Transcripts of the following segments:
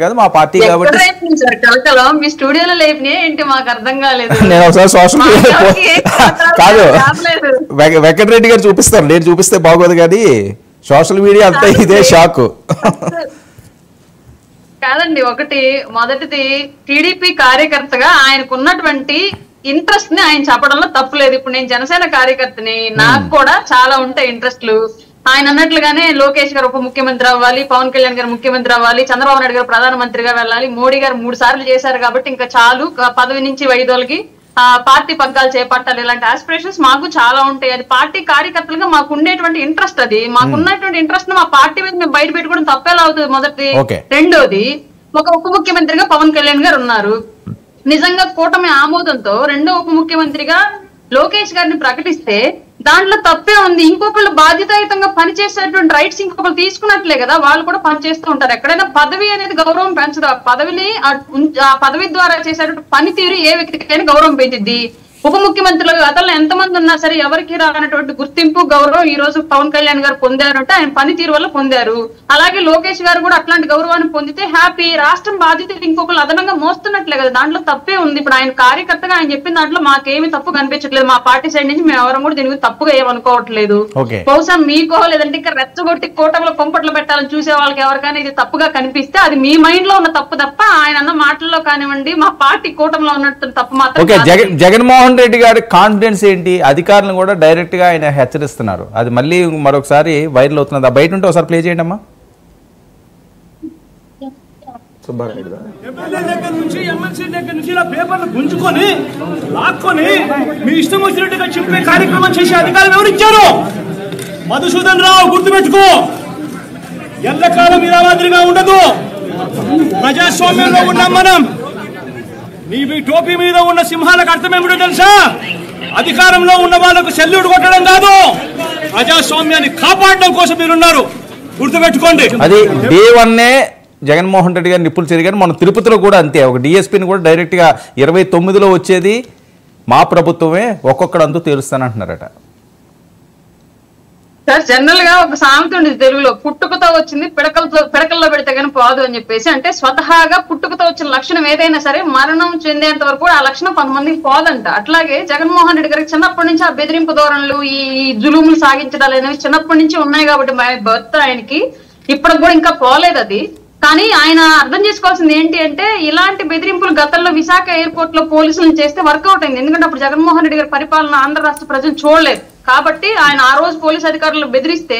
కాదు మా పార్టీ కాబట్టి మీ స్టూడియోలో లేపినే ఏంటి మాకు అర్థం కాలేదు. నేను ఒకసారి సోషల్ మీడియా కాదు వెంకటరెడ్డి గారు చూపిస్తారు, నేను చూపిస్తే బాగోదు కానీ సోషల్ మీడియా అంతా ఇదే షాక్. కాదండి, మొదటిది టీడీపీ కార్యకర్తగా ఆయనకున్నటువంటి ఇంట్రెస్ట్ ని ఆయన చెప్పడంలో తప్పులేదు. ఇప్పుడు నేను జనసేన కార్యకర్తని, నాకు కూడా చాలా ఉంటాయి ఇంట్రెస్ట్లు. ఆయన అన్నట్లుగానే లోకేష్ గారు ఉప ముఖ్యమంత్రి అవ్వాలి, పవన్ కళ్యాణ్ గారు ముఖ్యమంత్రి అవ్వాలి, చంద్రబాబు నాయుడు గారు ప్రధానమంత్రిగా వెళ్ళాలి, మోడీ గారు 3 సార్లు చేశారు కాబట్టి ఇంకా చాలు పదవి నుంచి వైదొలిగి పార్టీ పగ్గాలు చేపట్టాలి. ఇలాంటి ఆస్పిరేషన్స్ మాకు చాలా ఉంటాయి. అది పార్టీ కార్యకర్తలుగా మాకు ఉండేటువంటి ఇంట్రెస్ట్. అది మాకున్నటువంటి ఇంట్రెస్ట్ ను మా పార్టీ మీద మేము బయట పెట్టుకోవడం తప్పేలా అవుతుంది మొదటి. రెండోది, ఒక ఉప ముఖ్యమంత్రిగా పవన్ కళ్యాణ్ గారు ఉన్నారు. నిజంగా కూటమి ఆమోదంతో రెండో ఉప ముఖ్యమంత్రిగా లోకేష్ గారిని ప్రకటిస్తే దాంట్లో తప్పే ఉంది. ఇంకొకళ్ళు బాధ్యతాయుతంగా పనిచేసేటువంటి రైట్స్ ఇంకొకరు తీసుకున్నట్లే కదా వాళ్ళు కూడా పనిచేస్తూ ఉంటారు. ఎక్కడైనా పదవి అనేది గౌరవం పెంచదు. ఆ పదవిని ఆ పదవి ద్వారా చేసేటువంటి పనితీరు ఏ వ్యక్తికైనా గౌరవం పెంచుద్ది. ఉప ముఖ్యమంత్రులు గతంలో ఎంతమంది ఉన్నా సరే ఎవరికి రానటువంటి గుర్తింపు గౌరవం ఈ రోజు పవన్ కళ్యాణ్ గారు పొందారంటే ఆయన పనితీరు వల్ల పొందారు. అలాగే లోకేష్ గారు కూడా అట్లాంటి గౌరవాన్ని పొందితే హ్యాపీ. రాష్ట్రం బాధ్యతలు ఇంకొకరు అదనంగా మోస్తున్నట్లే కదా, దాంట్లో తప్పే ఉంది. ఇప్పుడు ఆయన కార్యకర్తగా ఆయన చెప్పిన దాంట్లో మాకేమి తప్పు కనిపించట్లేదు. మా పార్టీ సైడ్ నుంచి మేము ఎవరం కూడా దీనికి తప్పుగా ఏమనుకోవట్లేదు. బహుశా మీకో లేదంటే ఇంకా రెచ్చగొట్టి కూటమిలో కొంపట్లు పెట్టాలని చూసే వాళ్ళకి ఎవరికైనా ఇది తప్పుగా కనిపిస్తే అది మీ మైండ్ లో ఉన్న తప్పు తప్ప ఆయన అన్న మాటల్లో కానివ్వండి మా పార్టీ కూటమిలో ఉన్నట్టు తప్పు మాత్రం. జగన్మోహన్ రెడ్డి గారి కాన్ఫిడెన్స్ ఏంటి? అధికారులను కూడా డైరెక్ట్ గా ఆయన హెచ్చరిస్తున్నారు. అది మళ్ళీ మరొకసారి వైరల్ అవుతున్నది. ఆ బయట ఉంటే ఒకసారి ప్లే చేయండి అమ్మా. ఎమ్మెల్యే దగ్గర నుంచి ఎమ్మెల్సీ దగ్గర నుంచి ఇలా పేపర్లు గుంజుకొని లాక్కొని మీ ఇష్టం వచ్చినట్టుగా చెప్పే కార్యక్రమం చేసే అధికారులు ఎవరిచ్చారు? మధుసూదన్ రావు, గుర్తుపెట్టుకో. ఎల్లకాలం ఇలా మాదిరిగా ఉండదు. ప్రజాస్వామ్యంలో ఉన్నాం మనం. మీ టోపీ మీద ఉన్న సింహాలకు అర్థం ఏమిటో తెలుసా? అధికారంలో ఉన్న వాళ్ళకు సెల్యూట్ కొట్టడం కాదు, ప్రజాస్వామ్యాన్ని కాపాడడం కోసం మీరున్నారు. గుర్తుపెట్టుకోండి. అది డే 1 జగన్మోహన్ రెడ్డి గారు నిప్పులు చెరిగారు. మన తిరుపతిలో కూడా అంతే. ఒక డిఎస్పీని కూడా డైరెక్ట్ గా 29లో వచ్చేది మా ప్రభుత్వమే, ఒక్కొక్కడు అంతూ తేలుస్తానంటున్నారట. సార్, జనరల్ గా ఒక సామెత ఉండేది తెలుగులో, పుట్టుకతో వచ్చింది పిడకల్లో పెడితే కానీ పోదు అని చెప్పేసి. అంటే స్వతహాగా పుట్టుకతో వచ్చిన లక్షణం ఏదైనా సరే మరణం చెందేంత వరకు ఆ లక్షణం కొంతమందికి పోదంట. అట్లాగే జగన్మోహన్ రెడ్డి గారికి చిన్నప్పటి నుంచి ఆ బెదిరింపు ధోరణులు, ఈ జులుములు సాగించడాలు అనేవి చిన్నప్పటి నుంచి ఉన్నాయి కాబట్టి బర్త్ ఆయనకి ఇప్పటికి కూడా ఇంకా పోలేదు అది. కానీ ఆయన అర్థం చేసుకోవాల్సింది ఏంటి అంటే, ఇలాంటి బెదిరింపులు గతంలో విశాఖ ఎయిర్పోర్ట్ లో పోలీసులను చేస్తే వర్కౌట్ అయింది. ఎందుకంటే అప్పుడు జగన్మోహన్ రెడ్డి గారి పరిపాలన ఆంధ్ర రాష్ట్ర ప్రజలు చూడలేదు కాబట్టి ఆయన ఆ రోజు పోలీసు అధికారులు బెదిరిస్తే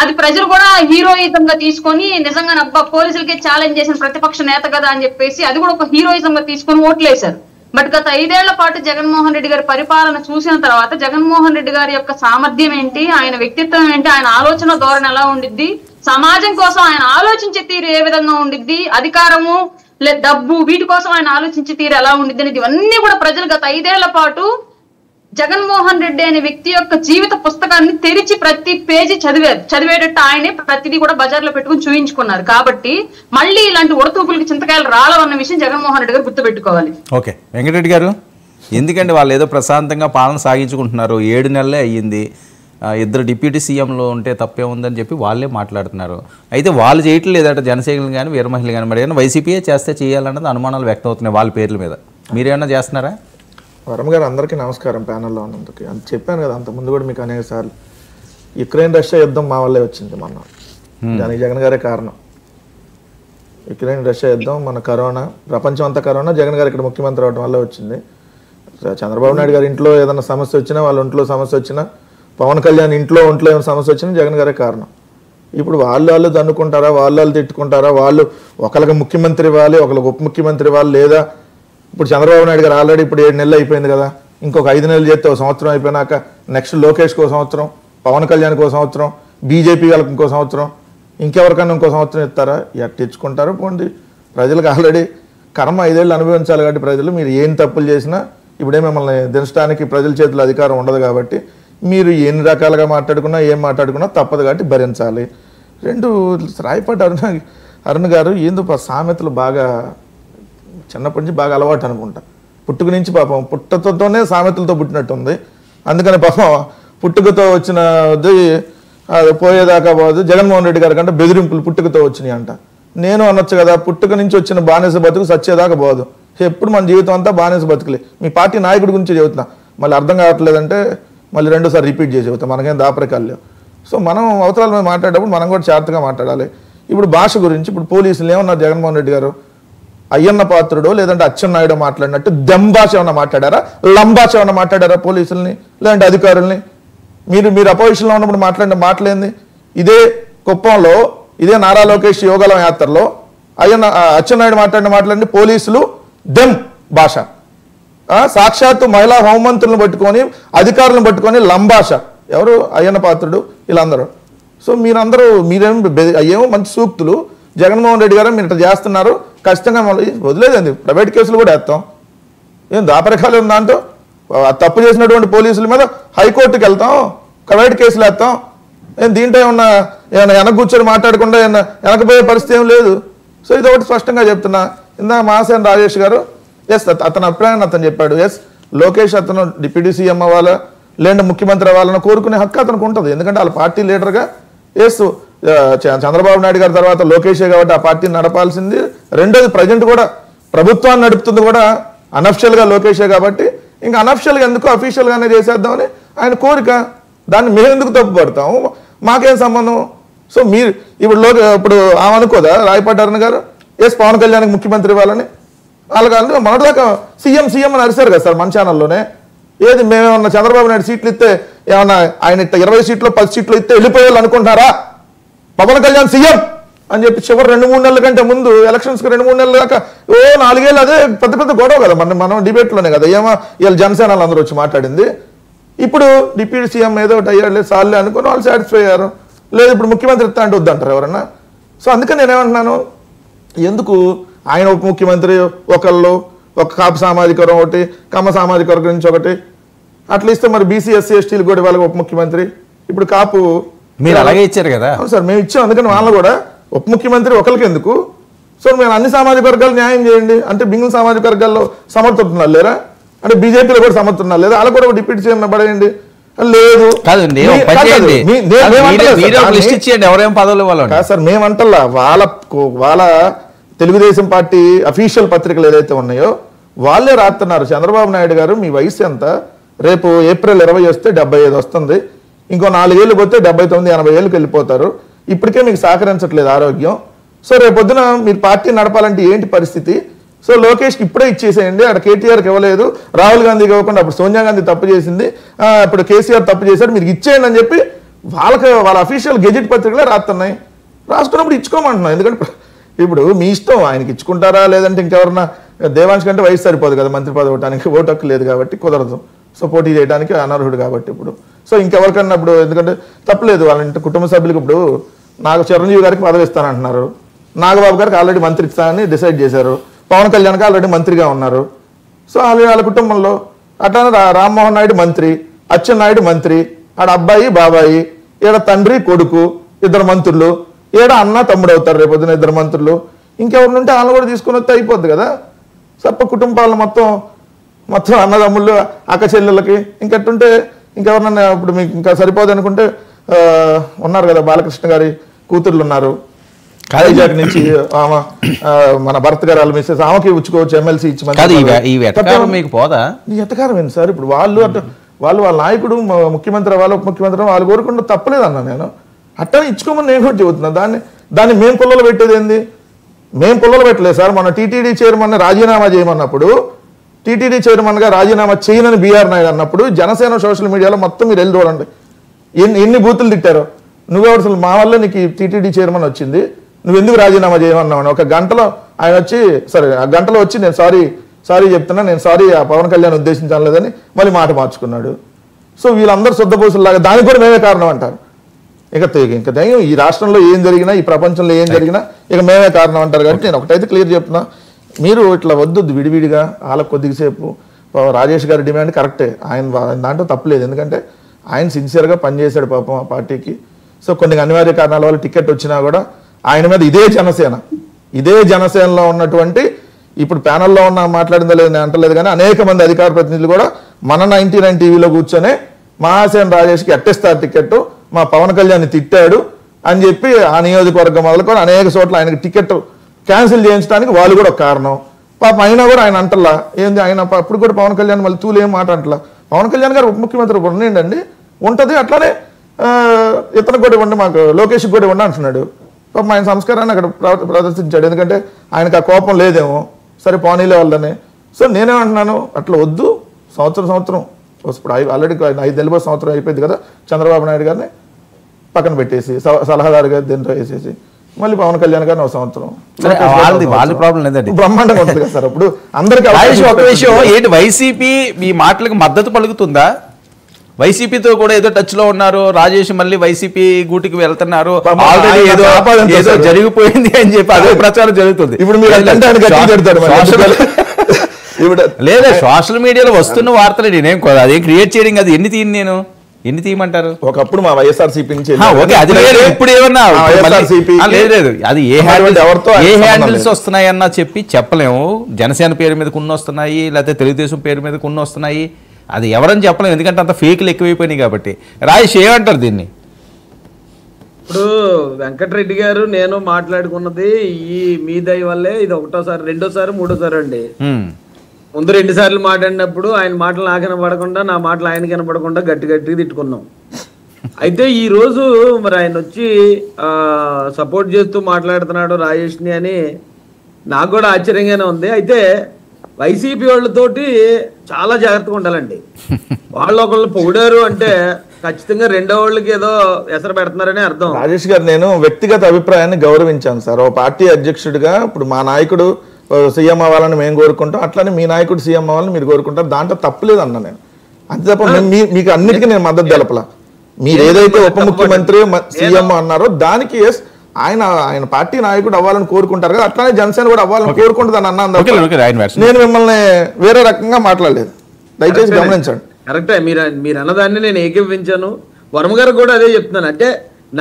అది ప్రజలు కూడా హీరోయిజం గా తీసుకొని నిజంగా అబ్బా పోలీసులకే ఛాలెంజ్ చేసిన ప్రతిపక్ష నేత కదా అని చెప్పేసి అది కూడా ఒక హీరోయిజం గా తీసుకొని ఓట్లేశారు. బట్ గత 5 ఏళ్ల పాటు జగన్మోహన్ రెడ్డి గారి పరిపాలన చూసిన తర్వాత జగన్మోహన్ రెడ్డి గారి యొక్క సామర్థ్యం ఏంటి, ఆయన వ్యక్తిత్వం ఏంటి, ఆయన ఆలోచన ధోరణి ఎలా ఉండిద్ది, సమాజం కోసం ఆయన ఆలోచించే తీరు ఏ విధంగా ఉండిద్ది, అధికారము లేదా డబ్బు వీటి కోసం ఆయన ఆలోచించే తీరు ఎలా ఉండిద్ది అనేది ఇవన్నీ కూడా ప్రజలు గత 5 ఏళ్ల పాటు జగన్మోహన్ రెడ్డి అనే వ్యక్తి యొక్క జీవిత పుస్తకాన్ని తెరిచి ప్రతి పేజీ చదివేటట్టు ఆయనే ప్రతిదీ కూడా బజార్లో పెట్టుకుని చూయించుకున్నారు. కాబట్టి మళ్ళీ ఇలాంటి ఉడతూపులకి చింతకాయలు రాలవన్న విషయం జగన్మోహన్ రెడ్డి గారు గుర్తుపెట్టుకోవాలి. ఓకే వెంకటరెడ్డి గారు, ఎందుకంటే వాళ్ళు ఏదో ప్రశాంతంగా పాలన సాగించుకుంటున్నారు, 7 నెలలే అయ్యింది, 2 డిప్యూటీ సీఎంలు ఉంటే తప్పే ఉందని చెప్పి వాళ్ళే మాట్లాడుతున్నారు. అయితే వాళ్ళు చేయట్లేదట జనసేనలు కానీ వీర మహిళలు కానీ. మరి ఏమైనా వైసీపీయే చేస్తే చేయాలన్నది అనుమానాలు వ్యక్తం అవుతున్నాయి వాళ్ళ పేర్ల మీద. మీరేమన్నా చేస్తున్నారా? వరం గారు, అందరికీ నమస్కారం. ప్యానల్లో ఉన్నందుకు అంత చెప్పాను కదా అంతకుముందు కూడా మీకు అనేక సార్లు. యుక్రెయిన్ రష్యా యుద్ధం మా వల్లే వచ్చింది మొన్న. దానికి జగన్ గారే కారణం. యుక్రెయిన్ రష్యా యుద్ధం, మన కరోనా, ప్రపంచం అంతా కరోనా, జగన్ గారు ఇక్కడ ముఖ్యమంత్రి అవడం వల్ల వచ్చింది. చంద్రబాబు నాయుడు గారి ఇంట్లో ఏదైనా సమస్య వచ్చినా, వాళ్ళ ఒంట్లో సమస్య వచ్చినా, పవన్ కళ్యాణ్ ఒంట్లో ఏమైనా సమస్య వచ్చినా జగన్ గారే కారణం. ఇప్పుడు వాళ్ళు దన్నుకుంటారా, వాళ్ళు తిట్టుకుంటారా, వాళ్ళు ఒకరికి ముఖ్యమంత్రి ఇవ్వాలి, ఒకరికి ఉప ముఖ్యమంత్రి ఇవ్వాలి, లేదా ఇప్పుడు చంద్రబాబు నాయుడు గారు ఆల్రెడీ ఇప్పుడు 7 నెలలు అయిపోయింది కదా, ఇంకొక 5 నెలలు చేస్తే 1 సంవత్సరం అయిపోయినాక నెక్స్ట్ లోకేష్కి 1 సంవత్సరం, పవన్ కళ్యాణ్కి 1 సంవత్సరం, బీజేపీ వాళ్ళకి ఇంకో సంవత్సరం, ఇంకెవరికైనా ఇంకో సంవత్సరం ఇస్తారా? ఎట్లా తెచ్చుకుంటారు? పోండి, ప్రజలకు ఆల్రెడీ కర్మ 5 ఏళ్ళు అనుభవించాలి కాబట్టి ప్రజలు మీరు ఏం తప్పులు చేసినా ఇప్పుడే మిమ్మల్ని దించడానికి ప్రజల చేతిలో అధికారం ఉండదు కాబట్టి మీరు ఎన్ని రకాలుగా మాట్లాడుకున్నా ఏం మాట్లాడుకున్నా తప్పదు కాబట్టి భరించాలి. 2 రాయపాటి అరుణ్ గారు ఏందో సామెతలు బాగా చిన్నప్పటి నుంచి బాగా అలవాటు అనుకుంటా. పుట్టుక నుంచి పాపం పుట్టతోనే సామెతలతో పుట్టినట్టుంది. అందుకని పాపం పుట్టుకతో వచ్చినది పోయేదాకా పోదు. జగన్మోహన్ రెడ్డి గారి కంటే బెదిరింపులు పుట్టుకతో వచ్చినాయి అంట. నేను అనొచ్చు కదా, పుట్టుక నుంచి వచ్చిన బానిస బతుకు సచ్చేదాకా పోదు. ఎప్పుడు మన జీవితం అంతా బానిస బతుకులే. మీ పార్టీ నాయకుడి గురించి చెబుతున్నా, మళ్ళీ అర్థం కావట్లేదంటే మళ్ళీ రెండోసారి రిపీట్ చేసి చెబుతాం, మనకేం దాపరికాలు లేవు. సో మనం అవతరాల మీద మాట్లాడేటప్పుడు మనం కూడా జాగ్రత్తగా మాట్లాడాలి. ఇప్పుడు భాష గురించి ఇప్పుడు పోలీసులు ఏమన్నారు జగన్మోహన్ రెడ్డి గారు, అయ్యన్న పాత్రుడో లేదంటే అచ్చెన్నాయుడో మాట్లాడినట్టు దెంభాష ఏమన్నా మాట్లాడారా, లంబాష ఏమన్నా మాట్లాడారా పోలీసుల్ని లేదంటే అధికారుల్ని? మీరు అపోజిషన్లో ఉన్నప్పుడు మాట్లాడిన మాటలేంది? ఇదే కుప్పంలో ఇదే నారా లోకేష్ యోగాల యాత్రలో అచ్చెన్నాయుడు మాట్లాడిన మాటలన్నీ పోలీసులు దెం భాష, సాక్షాత్తు మహిళా హోంమంత్రులను పట్టుకొని అధికారులను పట్టుకొని లంబాష. ఎవరు? అయ్యన్న పాత్రుడు, వీళ్ళందరూ. సో మీరేమో మంచి సూక్తులు, జగన్మోహన్ రెడ్డి గారు మీరు ఇట్లా చేస్తున్నారు, ఖచ్చితంగా మళ్ళీ వదిలేదండి, ప్రైవేట్ కేసులు కూడా వేస్తాం. ఏం దాపరికాలు ఉందా అంటూ తప్పు చేసినటువంటి పోలీసుల మీద హైకోర్టుకి వెళ్తాం, ప్రైవేట్ కేసులు వేస్తాం. దీంట్లో ఏమన్నా వెనక కూర్చొని మాట్లాడకుండా వెనకపోయే పరిస్థితి ఏం లేదు. సో ఇది ఒకటి స్పష్టంగా చెప్తున్నా. ఇందా మాసేన్ రాజేష్ గారు ఎస్ అతని అభిప్రాయాన్ని అతను చెప్పాడు. ఎస్ లోకేష్ అతను డిప్యూటీ సీఎం అవ్వాలా లేదంటే ముఖ్యమంత్రి అవ్వాలని కోరుకునే హక్కు అతనికి ఉంటుంది. ఎందుకంటే వాళ్ళ పార్టీ లీడర్గా ఎస్ చంద్రబాబు నాయుడు గారి తర్వాత లోకేషే కాబట్టి ఆ పార్టీని నడపాల్సింది. రెండోది ప్రజెంట్ కూడా ప్రభుత్వాన్ని నడుపుతుంది కూడా అనఫిషియల్గా లోకేషే కాబట్టి ఇంకా అనఫిషియల్గా ఎందుకు అఫీషియల్గానే చేసేద్దామని ఆయన కోరిక. దాన్ని మేము ఎందుకు తప్పుపడతాము, మాకేం సంబంధం? సో మీరు ఇప్పుడు ఆమె అనుకోదా రాయపాటి అరుణ గారు ఎస్ పవన్ కళ్యాణ్కి ముఖ్యమంత్రి ఇవ్వాలని? వాళ్ళకి మనదాకా సీఎం అని అరిశారు కదా సార్ మన ఛానల్లోనే. ఏది మేమేమన్నా చంద్రబాబు నాయుడు సీట్లు ఇస్తే ఏమన్నా ఆయన 20 సీట్లు 10 సీట్లు ఇస్తే వెళ్ళిపోయాలి అనుకుంటారా? పవన్ కళ్యాణ్ సీఎం అని చెప్పి చివరి 2-3 నెలల కంటే ముందు ఎలక్షన్స్కి 2-3 నెలల దాకా 4 ఏళ్ళు అదే పెద్ద గొడవ కదా మనం డిబేట్లోనే కదా ఏమో వీళ్ళు జనసేనలు అందరూ వచ్చి మాట్లాడింది. ఇప్పుడు డిప్యూటీ సీఎం ఏదో ఒకటి అయ్యాడు లేదు సార్లే అనుకుని వాళ్ళు సాటిస్ఫై అయ్యారు. లేదు ఇప్పుడు ముఖ్యమంత్రి ఇస్తా అంటే వద్దంటారు ఎవరన్నా? సో అందుకని నేనేమంటున్నాను, ఎందుకు ఆయన ఉప ముఖ్యమంత్రి ఒకళ్ళు, ఒక కాపు సామాజిక వర్గం ఒకటి, కమ్మ సామాజిక వర్గం నుంచి ఒకటి అట్లా ఇస్తే మరి బీసీ ఎస్సీ ఎస్టీలు కూడా వాళ్ళకి ఉప ముఖ్యమంత్రి. ఇప్పుడు కాపు మీరు అలాగే ఇచ్చారు కదా. అవును సార్ మేము ఇచ్చాం, అందుకని వాళ్ళు కూడా ఉప ముఖ్యమంత్రి ఒకరికి ఎందుకు? సో మేము అన్ని సామాజిక వర్గాలు న్యాయం చేయండి అంటే మిగిలిన సామాజిక వర్గాల్లో సమర్థున్నారు లేరా? అంటే బీజేపీలో కూడా సమర్థున్నారు లేదా? వాళ్ళకు కూడా డిప్యూటీ సీఎం పడేయండి. లేదు సార్ మేమంటల్లా వాళ్ళ తెలుగుదేశం పార్టీ అఫీషియల్ పత్రికలు ఏదైతే ఉన్నాయో వాళ్ళే రాస్తున్నారు. చంద్రబాబు నాయుడు గారు మీ వయసు ఎంత, రేపు ఏప్రిల్ 20 వస్తే 75 వస్తుంది, ఇంకో 4 ఏళ్ళు పోతే 79-80 ఏళ్ళకి వెళ్ళిపోతారు, ఇప్పటికే మీకు సహకరించట్లేదు ఆరోగ్యం. సో రేపొద్దున మీరు పార్టీ నడపాలంటే ఏంటి పరిస్థితి? సో లోకేష్కి ఇప్పుడే ఇచ్చేసేయండి, అక్కడ కేటీఆర్కి ఇవ్వలేదు, రాహుల్ గాంధీకి ఇవ్వకుండా అప్పుడు సోనియా గాంధీ తప్పు చేసింది, ఇప్పుడు కేసీఆర్ తప్పు చేశాడు, మీరు ఇచ్చేయండి అని చెప్పి వాళ్ళ అఫీషియల్ గెజిట్ పత్రికలే రాస్తున్నాయి. రాసుకున్నప్పుడు ఇచ్చుకోమంటున్నాం. ఎందుకంటే ఇప్పుడు మీ ఇష్టం, ఆయనకి ఇచ్చుకుంటారా లేదంటే ఇంకెవరన్నా, దేవాంశ్ కంటే వయసు సరిపోదు కదా మంత్రి పదవి ఇవ్వడానికి, ఓటు హక్కు లేదు కాబట్టి కుదరదు, సో పోటీ చేయడానికి అనర్హుడు కాబట్టి ఇప్పుడు. సో ఇంకెవరికన్నా ఇప్పుడు ఎందుకంటే తప్పలేదు వాళ్ళ ఇంటి కుటుంబ సభ్యులకు. ఇప్పుడు నాకు చిరంజీవి గారికి పదవి ఇస్తానంటున్నారు, నాగబాబు గారికి ఆల్రెడీ మంత్రి ఇస్తానని డిసైడ్ చేశారు, పవన్ కళ్యాణ్కి ఆల్రెడీ మంత్రిగా ఉన్నారు. సో వాళ్ళ కుటుంబంలో అట్లానే రామ్మోహన్ నాయుడు మంత్రి, అచ్చెన్నాయుడు మంత్రి, ఆడ అబ్బాయి బాబాయి, ఈడ తండ్రి కొడుకు 2 మంత్రులు, ఈడ అన్న తమ్ముడు అవుతారు రేపొద్దున 2 మంత్రులు. ఇంకెవరిని ఉంటే వాళ్ళు కూడా తీసుకుని వస్తే అయిపోద్ది కదా. సప్ప కుటుంబాలను మొత్తం అన్నదమ్ముళ్ళు అక్క చెల్లెళ్ళకి ఇంకెట్టుంటే ఇంకెవరన్నా ఇప్పుడు మీకు ఇంకా సరిపోదు అనుకుంటే ఉన్నారు కదా బాలకృష్ణ గారి కూతుర్లు ఉన్నారు, కాలేజీ నుంచి మన భరత్ గారు వాళ్ళ మిస్సెస్ ఆమెకి ఇచ్చుకోవచ్చు, ఎమ్మెల్సీ ఇచ్చి మీకు పోదా? ఈ ఎట్టకారం ఏంటి సార్? ఇప్పుడు వాళ్ళ నాయకుడు ముఖ్యమంత్రి వాళ్ళు ఉప ముఖ్యమంత్రి వాళ్ళు కోరుకుంటూ తప్పలేదన్నా నేను, అట్టనే ఇచ్చుకోమని నేను కూడా చెబుతున్నా. దాన్ని మేము పుల్లలు పెట్టేది ఏంది? మేము పుల్లలు పెట్టలేదు సార్. మన టీటీడీ చైర్మన్ రాజీనామా చేయమన్నప్పుడు, టీటీడీ చైర్మన్గా రాజీనామా చేయనని బీఆర్ నాయుడు అన్నప్పుడు జనసేన సోషల్ మీడియాలో మొత్తం మీరు వెళ్ళి చూడండి ఎన్ని బూతులు తిట్టారో. నువ్వెవరు అసలు మా వల్ల నీకు టీటీడీ చైర్మన్ వచ్చింది, నువ్వు ఎందుకు రాజీనామా చేయమన్నావు? ఒక గంటలో ఆయన వచ్చి ఆ గంటలో వచ్చి నేను సారీ చెప్తున్నా, నేను సారీ ఆ పవన్ కళ్యాణ్ ఉద్దేశించలేదని మళ్ళీ మాట మార్చుకున్నాడు. సో వీళ్ళందరూ శుద్ధపోసులాగా దానికి కూడా మేమే కారణం అంటారు. ఇంకా దయ్యం ఈ రాష్ట్రంలో ఏం జరిగినా, ఈ ప్రపంచంలో ఏం జరిగినా ఇక మేమే కారణం అంటారు. కాబట్టి నేను ఒకటైతే క్లియర్ చెప్తున్నా, మీరు ఇట్లా వద్దు విడివిడిగా వాళ్ళకు కొద్దిసేపు. రాజేష్ గారి డిమాండ్ కరెక్టే, ఆయన దాంట్లో తప్పలేదు, ఎందుకంటే ఆయన సిన్సియర్గా పనిచేశాడు పాపం ఆ పార్టీకి. సో కొన్ని అనివార్య కారణాల వల్ల టికెట్ వచ్చినా కూడా ఆయన మీద ఇదే జనసేనలో ఉన్నటువంటి ఇప్పుడు ప్యానల్లో ఉన్న మాట్లాడిందో లేదు నేను అంటలేదు కానీ అనేక మంది అధికార ప్రతినిధులు కూడా మన 99 టీవీలో కూర్చొని మహాసేన రాజేష్కి ఎట్టేస్తారు టికెట్, మా పవన్ కళ్యాణ్ తిట్టాడు, అని చెప్పి ఆ నియోజకవర్గం మొదలుకొని అనేక చోట్ల ఆయనకి టికెట్ క్యాన్సిల్ చేయించడానికి వాళ్ళు కూడా ఒక కారణం. పాపం అయినా కూడా ఆయన అంటలా ఏంది, ఆయన అప్పుడు కూడా పవన్ కళ్యాణ్ మళ్ళీ తూలేం మాట అంటలా. పవన్ కళ్యాణ్ గారు ఉప ముఖ్యమంత్రి ఉండండి, ఉంటుంది. అట్లానే ఇతను కూడా ఇవ్వండి, మాకు లోకేష్ కూడా ఇవ్వండి అంటున్నాడు. పాపం ఆయన సంస్కారాన్ని అక్కడ ప్రదర్శించాడు. ఎందుకంటే ఆయనకు ఆ కోపం లేదేమో, సరే పోనీలే వాళ్ళని. సో నేనేమంటున్నాను, అట్లా వద్దు. సంవత్సరం ఇప్పుడు ఆల్రెడీ 5 నెలల సంవత్సరం అయిపోయింది కదా, చంద్రబాబు నాయుడు గారిని పక్కన పెట్టేసి సలహాదారు గారి దీంతో వేసేసి మళ్ళీ పవన్ కళ్యాణ్ గారిని ఒక సంవత్సరం వాళ్ళ ప్రాబ్లం లేదండి, బ్రహ్మాండంగా ఉంటుంది కదా సార్. ఇప్పుడు అందరికీ ఒక విషయం ఏంటి, వైసీపీ మీ మాటలకు మద్దతు పలుకుతుందా? వైసీపీతో కూడా ఏదో టచ్ లో ఉన్నారు, రాజేష్ మళ్ళీ వైసీపీ గూటికి వెళ్తున్నారు, ఆల్రెడీ ఏదో జరిగిపోయింది అని చెప్పి అదే ప్రచారం జరుగుతుంది. ఇప్పుడు మీరు లేదా సోషల్ మీడియాలో వస్తున్న వార్తలు నేనేం అదేం క్రియేట్ చేయడం కాదు. ఎన్ని తీయమంటారు? ఒకప్పుడు మా వైఎస్ఆర్సీపీ నుంచి ఇప్పుడు ఏమన్నా లేదు, అది ఏ హ్యాండిల్స్ వస్తున్నాయన్నా చెప్పి చెప్పలేము. జనసేన పేరు మీద కొన్ని వస్తున్నాయి, లేకపోతే తెలుగుదేశం పేరు మీద కొన్ని వస్తున్నాయి, అది ఎవరని చెప్పలేము. ఎందుకంటే అంత ఫేక్లు ఎక్కువైపోయినాయి కాబట్టి. రాజేష్ ఏమంటారు దీన్ని? ఇప్పుడు వెంకటరెడ్డి గారు నేను మాట్లాడుకున్నది ఈ మీ దయ వల్లే ఇది ఒకటోసారి, రెండోసారి, మూడోసారి అండి. ముందు 2 సార్లు మాట్లాడినప్పుడు ఆయన మాటలు నాకు వినపడకుండా, నా మాటలు ఆయన కనపడకుండా గట్టిగా తిట్టుకున్నాం. అయితే ఈ రోజు మరి ఆయన వచ్చి సపోర్ట్ చేస్తూ మాట్లాడుతున్నాడు రాజేష్ని అని నాకు కూడా ఆశ్చర్యంగానే ఉంది. అయితే వైసీపీ వాళ్ళతోటి చాలా జాగ్రత్తగా ఉండాలండి. వాళ్ళు ఒకళ్ళు పొగిడారు అంటే ఖచ్చితంగా రెండో వాళ్ళకి ఏదో ఎసరు పెడుతున్నారని అర్థం. రాజేష్ గారు, నేను వ్యక్తిగత అభిప్రాయాన్ని గౌరవించాను సార్. ఓ పార్టీ అధ్యక్షుడిగా ఇప్పుడు మా నాయకుడు సీఎం అవ్వాలని మేము కోరుకుంటాం, అట్లానే మీ నాయకుడు సీఎం అవ్వాలని మీరు కోరుకుంటారు, దాంట్లో తప్పులేదు అన్నా నేను. అంతే తప్ప మీకు అన్నిటికీ నేను మద్దతు తెలపలా. మీరు ఏదైతే ఉప ముఖ్యమంత్రి సీఎం అన్నారో దానికి ఆయన పార్టీ నాయకుడు అవ్వాలని కోరుకుంటారు కదా, అట్లానే జనసేన కూడా అవ్వాలని కోరుకుంటుందని అన్నాను. నేను మిమ్మల్ని వేరే రకంగా మాట్లాడలేదు, దయచేసి గమనించండి. కరెక్టే, మీరు అన్నదాన్ని నేను ఏకీభవించాను. వర్మ గారు కూడా అదే చెప్తున్నాను. అంటే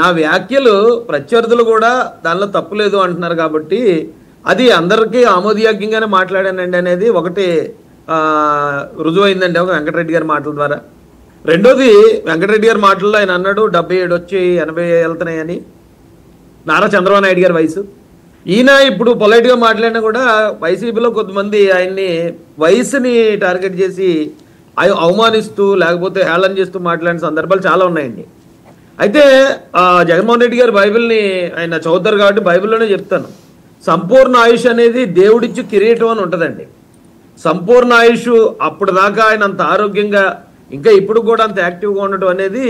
నా వ్యాఖ్యలు ప్రత్యర్థులు కూడా దానిలో తప్పు లేదు అంటున్నారు కాబట్టి అది అందరికీ ఆమోదయోగ్యంగానే మాట్లాడానండి అనేది ఒకటి రుజువైందండి ఒక వెంకటరెడ్డి గారి మాటల ద్వారా. రెండోది, వెంకటరెడ్డి గారి మాటల్లో ఆయన అన్నాడు 77 వచ్చి 80 వెళ్తున్నాయని. నారా చంద్రబాబు నాయుడు గారి వయసు, ఈయన ఇప్పుడు పొలైట్గా మాట్లాడినా కూడా వైసీపీలో కొంతమంది ఆయన్ని వయసుని టార్గెట్ చేసి అవమానిస్తూ లేకపోతే హేళన చేస్తూ మాట్లాడిన సందర్భాలు చాలా ఉన్నాయండి. అయితే జగన్మోహన్ రెడ్డి గారు బైబిల్ని ఆయన చదువుతారు కాబట్టి బైబిల్లోనే చెప్తాను, సంపూర్ణ ఆయుష్ అనేది దేవుడిచ్చి కిరీటం అని ఉంటుందండి. సంపూర్ణ ఆయుష్ అప్పుడు దాకా ఆయన అంత ఆరోగ్యంగా ఇంకా ఇప్పుడు కూడా అంత యాక్టివ్గా ఉండటం అనేది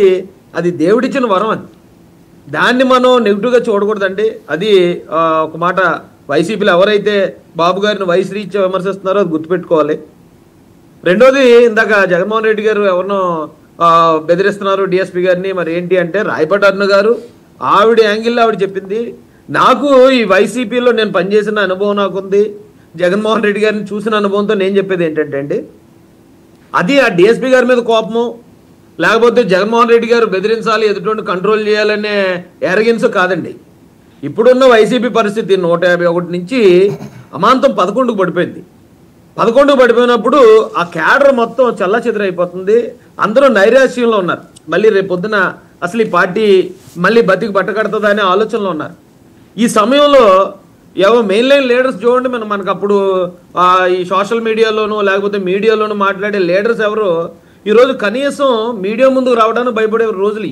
అది దేవుడిచ్చిన వరం. అది దాన్ని మనం నెగిటివ్గా చూడకూడదండి. అది ఒక మాట వైసీపీలో ఎవరైతే బాబు గారిని వయసు రీత్యా విమర్శిస్తున్నారో అది గుర్తుపెట్టుకోవాలి. రెండోది, ఇందాక జగన్మోహన్ రెడ్డి గారు ఎవరినో బెదిరిస్తున్నారు డిఎస్పీ గారిని, మరి ఏంటి అంటే రాయపాటి అరుణ గారు ఆవిడ యాంగిల్లో ఆవిడ చెప్పింది, నాకు ఈ వైసీపీలో నేను పనిచేసిన అనుభవం నాకుంది, జగన్మోహన్ రెడ్డి గారిని చూసిన అనుభవంతో నేను చెప్పేది ఏంటంటే అండి, అది ఆ డిఎస్పీ గారి మీద కోపము లేకపోతే జగన్మోహన్ రెడ్డి గారు బెదిరించాలి ఎదుటి కంట్రోల్ చేయాలనే ఎరగెన్స్ కాదండి. ఇప్పుడున్న వైసీపీ పరిస్థితి 151 నుంచి అమాంతం 11కు పడిపోయింది. 11కు పడిపోయినప్పుడు ఆ క్యాడర్ మొత్తం చల్లచెదరైపోతుంది. అందరూ నైరాశ్యంలో ఉన్నారు. మళ్ళీ రేపు పొద్దున అసలు ఈ పార్టీ మళ్ళీ బతికి బట్టకడుతుందా అనే ఆలోచనలో ఉన్నారు. ఈ సమయంలో మెయిన్ లైన్ లీడర్స్ చూడండి, మనకు అప్పుడు ఈ సోషల్ మీడియాలోనూ లేకపోతే మీడియాలోనూ మాట్లాడే లీడర్స్ ఎవరు ఈరోజు కనీసం మీడియా ముందుకు రావడానికి భయపడే రోజులు.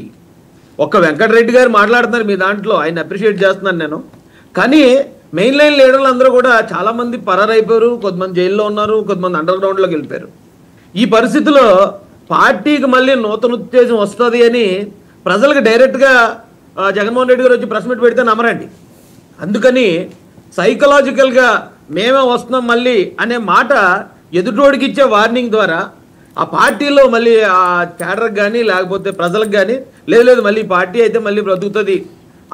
ఒక్క వెంకటరెడ్డి గారు మాట్లాడుతున్నారు మీ దాంట్లో, ఆయన అప్రిషియేట్ చేస్తున్నాను నేను. కానీ మెయిన్ లైన్ లీడర్లు అందరూ కూడా చాలామంది పరారైపోయారు, కొంతమంది జైల్లో ఉన్నారు, కొంతమంది అండర్ గ్రౌండ్లోకి వెళ్ళిపోయారు. ఈ పరిస్థితిలో పార్టీకి మళ్ళీ నూతన ఉత్తేజం వస్తుంది అని ప్రజలకు డైరెక్ట్గా జగన్మోహన్ రెడ్డి గారు వచ్చి ప్రెస్ మీట్ పెడితే నమ్మరండి. అందుకని సైకలాజికల్గా మేమే వస్తున్నాం మళ్ళీ అనే మాట ఎదుటోడికి ఇచ్చే వార్నింగ్ ద్వారా ఆ పార్టీలో మళ్ళీ ఆ క్యాడర్కి కానీ లేకపోతే ప్రజలకు కానీ లేదు మళ్ళీ పార్టీ అయితే మళ్ళీ బ్రతుకుతుంది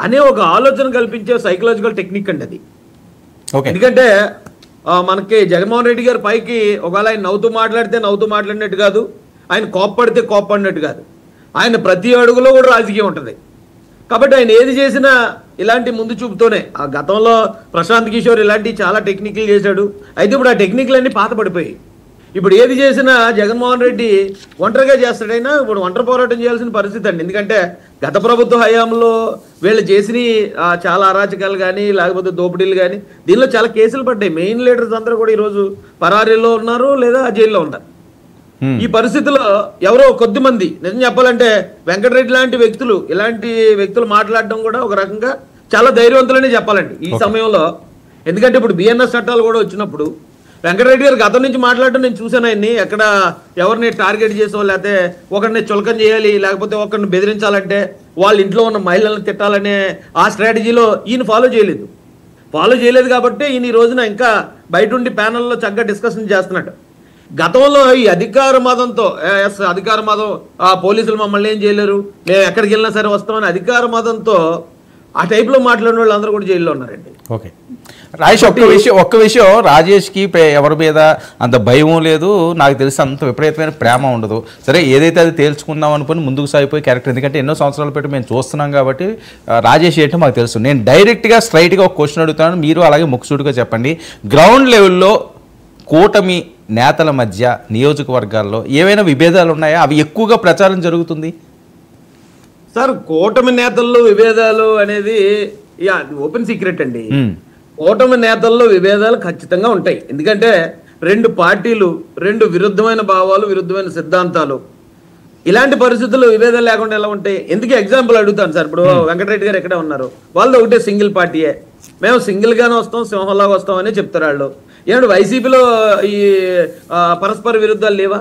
అనే ఒక ఆలోచన కల్పించే సైకలాజికల్ టెక్నిక్ అండి అది. ఎందుకంటే మనకి జగన్మోహన్ రెడ్డి గారు పైకి ఒకవేళ ఆయన నవ్వుతూ మాట్లాడితే నవ్వుతూ మాట్లాడినట్టు కాదు, ఆయన కోప్పడితే కోప్పడినట్టు కాదు, ఆయన ప్రతి అడుగులో కూడా రాజకీయం ఉంటుంది. కాబట్టి ఆయన ఏది చేసినా ఇలాంటి ముందు చూపుతోనే. ఆ గతంలో ప్రశాంత్ కిషోర్ ఇలాంటి చాలా టెక్నిక్లు చేశాడు. అయితే ఇప్పుడు ఆ టెక్నిక్లు అన్నీ పాత పడిపోయాయి. ఇప్పుడు ఏది చేసినా జగన్మోహన్ రెడ్డి ఒంటరిగా చేస్తాడైనా ఇప్పుడు ఒంటరి పోరాటం చేయాల్సిన పరిస్థితి అండి. ఎందుకంటే గత ప్రభుత్వ హయాంలో వీళ్ళు చేసిన చాలా అరాచకాలు కానీ లేకపోతే దోపిడీలు కానీ దీనిలో చాలా కేసులు పడ్డాయి. మెయిన్ లీడర్స్ అందరూ కూడా ఈరోజు పరారీలో ఉన్నారు లేదా జైల్లో ఉన్నారు. ఈ పరిస్థితిలో ఎవరో కొద్ది మంది, నిజం చెప్పాలంటే వెంకటరెడ్డి లాంటి వ్యక్తులు, ఇలాంటి వ్యక్తులు మాట్లాడడం కూడా ఒక రకంగా చాలా ధైర్యవంతులనే చెప్పాలండి ఈ సమయంలో. ఎందుకంటే ఇప్పుడు బిఎన్ఎస్ చట్టాలు కూడా వచ్చినప్పుడు వెంకటరెడ్డి గారు గతం నుంచి మాట్లాడడం నేను చూసాను. ఆయన్ని ఎక్కడ ఎవరిని టార్గెట్ చేసో లేకపోతే ఒకరిని చులకం చేయాలి లేకపోతే ఒకరిని బెదిరించాలంటే వాళ్ళ ఇంట్లో ఉన్న మహిళలను తిట్టాలనే ఆ స్ట్రాటజీలో ఈయన ఫాలో చేయలేదు కాబట్టి ఈయన ఈ రోజున ఇంకా బయట ఉండి ప్యానల్లో చక్కగా డిస్కషన్ చేస్తున్నాడు. గతంలో ఈ అధికార మదంతో అధికార మదం పోలీసులు మమ్మల్ని ఏం చేయలేరు, మేము ఎక్కడికి వెళ్ళినా సరే వస్తామని అధికార మదంతో ఆ టైప్లో మాట్లాడిన వాళ్ళు అందరూ కూడా జైల్లో ఉన్నారండి. ఓకే రాజేష్, ఒక్క విషయం రాజేష్కి ఎవరి మీద అంత భయం లేదు, నాకు తెలిసి అంత విపరీతమైన ప్రేమ ఉండదు. సరే ఏదైతే అది తేల్చుకుందాం అనుకుని ముందుకు సాగిపోయి క్యారెక్టర్, ఎందుకంటే ఎన్నో సంవత్సరాలు పెట్టి మేము చూస్తున్నాం కాబట్టి రాజేష్ ఏంటో మాకు తెలుసు. నేను డైరెక్ట్గా స్ట్రైట్గా ఒక క్వశ్చన్ అడుగుతాను, మీరు అలాగే ముక్కుసూటిగా చెప్పండి. గ్రౌండ్ లెవెల్లో కూటమి నేతల మధ్య నియోజకవర్గాల్లో ఏవైనా విభేదాలు ఉన్నాయా? అవి ఎక్కువగా ప్రచారం జరుగుతుంది సార్. కూటమి నేతల్లో విభేదాలు అనేది ఓపెన్ సీక్రెట్ అండి. కూటమి నేతల్లో విభేదాలు ఖచ్చితంగా ఉంటాయి. ఎందుకంటే రెండు పార్టీలు, రెండు విరుద్ధమైన భావాలు, విరుద్ధమైన సిద్ధాంతాలు, ఇలాంటి పరిస్థితుల్లో విభేదాలు లేకుండా ఎలా ఉంటాయి? ఎందుకు ఎగ్జాంపుల్ అడుగుతాను సార్. ఇప్పుడు వెంకటరెడ్డి గారు ఎక్కడే ఉన్నారు, వాళ్ళది ఒకటే సింగిల్ పార్టీయే, మేము సింగిల్గానే వస్తాం, సింహంలాగా వస్తామని చెప్తారు వాళ్ళు. ఏమంటే వైసీపీలో ఈ పరస్పర విరుద్ధాలు లేవా?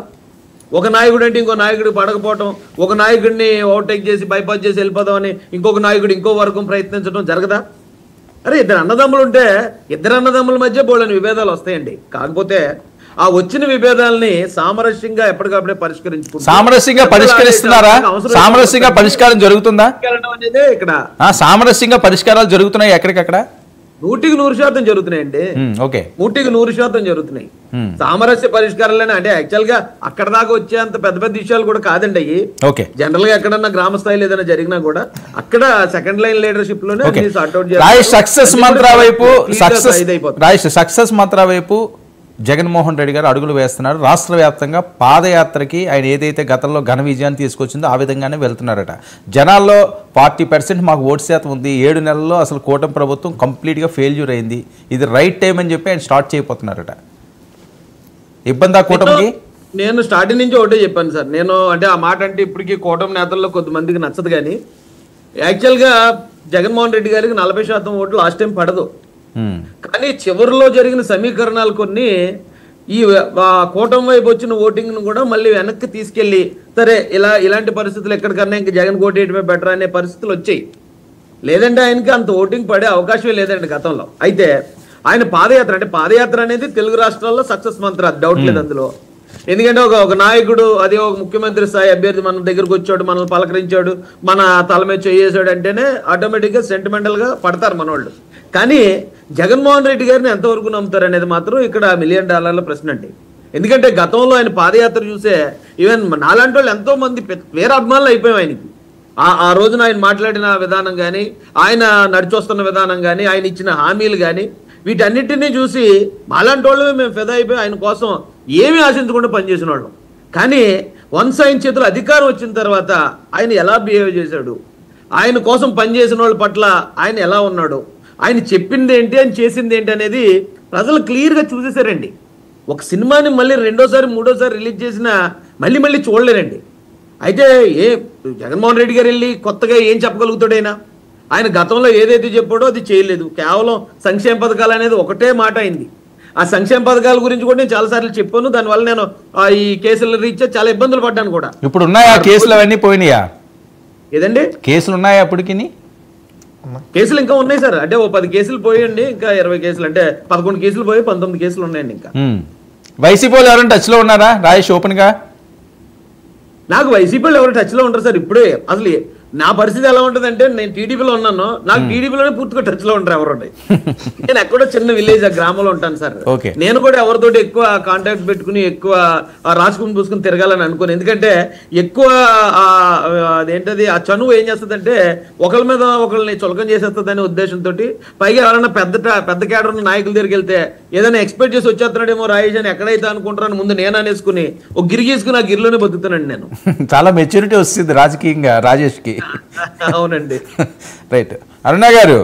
ఒక నాయకుడు అంటే ఇంకో నాయకుడు పడకపోవటం, ఒక నాయకుడిని ఓవర్టేక్ చేసి బైపాస్ చేసి వెళ్ళిపోదామని ఇంకొక నాయకుడు ఇంకో వర్గం ప్రయత్నించడం జరగదా? అరే ఇద్దరు అన్నదమ్ములు ఉంటే ఇద్దరు అన్నదమ్ముల మధ్య బోళ్ళని విభేదాలు వస్తాయండి. కాకపోతే ఆ వచ్చిన విభేదాలని సామరస్యంగా ఎప్పటికప్పుడే పరిష్కరించుకుంటారు. సామరస్యంగా పరిష్కరిస్తున్నారా? సామరస్యంగా పరిష్కారం జరుగుతుందా? ఇక్కడ సామరస్యంగా పరిష్కారాలు జరుగుతున్నాయి ఎక్కడికక్కడ? 100% జరుగుతున్నాయండి. ఓకే, 100% జరుగుతున్నాయి. సామరస్య పరిష్కారాలనే అంటే యాక్చువల్ గా అక్కడ దాకా వచ్చేంత పెద్ద పెద్ద విషయాలు కూడా కాదండి అయ్యి. జనరల్ గా ఎక్కడన్నా గ్రామ స్థాయిలో ఏదైనా జరిగినా కూడా అక్కడ సెకండ్ లైన్ లీడర్షిప్ లోనే సార్ట్అవుట్ చేయాలి. సక్సెస్ మంత్రా వైపు జగన్మోహన్ రెడ్డి గారు అడుగులు వేస్తున్నారు. రాష్ట్ర వ్యాప్తంగా పాదయాత్రకి ఆయన ఏదైతే గతంలో ఘన విజయాన్ని తీసుకొచ్చిందో ఆ విధంగానే వెళ్తున్నారట. జనాల్లో 40% మాకు ఓటు శాతం ఉంది, 7 నెలల్లో అసలు కూటమి ప్రభుత్వం కంప్లీట్గా ఫెయిల్యూర్ అయింది, ఇది రైట్ టైం అని చెప్పి ఆయన స్టార్ట్ చేయబోతున్నారట. ఇబ్బంది ఆ కూటమికి? నేను స్టార్టింగ్ నుంచి ఒకటే చెప్పాను సార్. నేను అంటే ఆ మాట అంటే ఇప్పటికీ కూటమి నేతల్లో కొద్దిమందికి నచ్చదు, కానీ యాక్చువల్గా జగన్మోహన్ రెడ్డి గారికి 40% ఓట్లు లాస్ట్ టైం పడదు. కానీ చివరిలో జరిగిన సమీకరణాలు కొన్ని ఈ కూటమి వైపు వచ్చిన ఓటింగ్ ను కూడా మళ్ళీ వెనక్కి తీసుకెళ్లి సరే ఇలాంటి పరిస్థితులు ఎక్కడికన్నా ఇంకా జగన్ కోటేయడమే బెటర్ అనే పరిస్థితులు వచ్చాయి. లేదంటే ఆయనకి అంత ఓటింగ్ పడే అవకాశమే లేదండి గతంలో. అయితే ఆయన పాదయాత్ర అనేది తెలుగు రాష్ట్రాల్లో సక్సెస్ మంత్ర, డౌట్ లేదు అందులో. ఎందుకంటే ఒక నాయకుడు, అది ఒక ముఖ్యమంత్రి స్థాయి అభ్యర్థి మన దగ్గరకు వచ్చాడు, మనల్ని పలకరించాడు, మన తల మీద చేసాడు అంటేనే ఆటోమేటిక్గా సెంటిమెంటల్ గా పడతారు మనోళ్ళు. కానీ జగన్మోహన్ రెడ్డి గారిని ఎంతవరకు నమ్ముతారు అనేది మాత్రం ఇక్కడ $1 మిలియన్ ప్రశ్న అండి. ఎందుకంటే గతంలో ఆయన పాదయాత్ర చూసే ఈవెన్ నాలాంటి వాళ్ళు ఎంతో మంది వేరే అభిమానులు అయిపోయాం ఆయనకి. ఆ రోజున ఆయన మాట్లాడిన విధానం కానీ, ఆయన నడిచొస్తున్న విధానం కానీ, ఆయన ఇచ్చిన హామీలు కానీ, వీటన్నిటినీ చూసి మాలాంటి వాళ్ళు మేము ఫిదా అయిపోయి ఆయన కోసం ఏమీ ఆశించకుండా పనిచేసిన వాళ్ళం. కానీ వన్స్ ఆయన చేతులు అధికారం వచ్చిన తర్వాత ఆయన ఎలా బిహేవ్ చేశాడు, ఆయన కోసం పనిచేసిన వాళ్ళ పట్ల ఆయన ఎలా ఉన్నాడు, ఆయన చెప్పింది ఏంటి, ఆయన చేసింది ఏంటి అనేది ప్రజలు క్లియర్గా చూసేశారండి. ఒక సినిమాని మళ్ళీ రెండోసారి మూడోసారి రిలీజ్ చేసినా మళ్ళీ చూడలేరండి. అయితే జగన్మోహన్ రెడ్డి గారు వెళ్ళి కొత్తగా ఏం చెప్పగలుగుతాడైనా? ఆయన గతంలో ఏదైతే చెప్పాడో అది చేయలేదు. కేవలం సంక్షేమ పథకాలు అనేది ఒకటే మాట అయింది. ఆ సంక్షేమ పథకాల గురించి కూడా నేను చాలాసార్లు చెప్పాను. దానివల్ల నేను ఈ కేసులు రీచ్ చాలా ఇబ్బందులు పడ్డాను కూడా. ఇప్పుడు ఉన్నాయా కేసులు? అవన్నీ పోయినాయా? ఏదండి కేసులు ఉన్నాయా? అప్పటికి కేసులు ఇంకా ఉన్నాయి సార్. అంటే 10 కేసులు పోయండి, ఇంకా 20 కేసులు, అంటే 11 కేసులు పోయి 19 కేసులు ఉన్నాయండి. ఇంకా వైసీపీ వాళ్ళు ఎవరైనా టచ్ లో ఉన్నారా రాజేష్? ఓపెన్ గా నాకు వైసీపీ వాళ్ళు ఎవరు టచ్ లో ఉంటారు సార్. ఇప్పుడే అసలు నా పరిస్థితి ఎలా ఉంటుందంటే నేను టీడీపీలో ఉన్నాను, నాకు టీడీపీలోనే పూర్తిగా టచ్ లో ఉంటారు ఎవరుంటాయి. నేను ఎక్కడో చిన్న విలేజ్ ఆ గ్రామంలో ఉంటాను సార్. నేను కూడా ఎవరితోటి ఎక్కువ కాంటాక్ట్ పెట్టుకుని ఎక్కువ రాసుకుని పూసుకుని తిరగాలని అనుకోను. ఎందుకంటే ఎక్కువ అదేంటది ఆ చనువు ఏం చేస్తుందంటే ఒకళ్ళ మీద ఒకళ్ళని చులకం చేసేస్తుంది అనే ఉద్దేశంతో, పైగా ఎవరైనా పెద్ద కేడర్ ఉన్న నాయకుల దగ్గరికి వెళ్తే ఏదైనా ఎక్స్పెక్ట్ చేసి వచ్చేస్తున్నాడేమో రాయేష్ అని ఎక్కడైతే అనుకుంటారని ముందు నేను అనేసుకుని ఒక గిరిగేసుకుని ఆ గిరిలోనే బతుకుతానండి నేను. చాలా మెచ్యూరిటీ వస్తుంది రాజకీయంగా రాజేష్కి. అవునండి. రైట్. అరుణ గారు,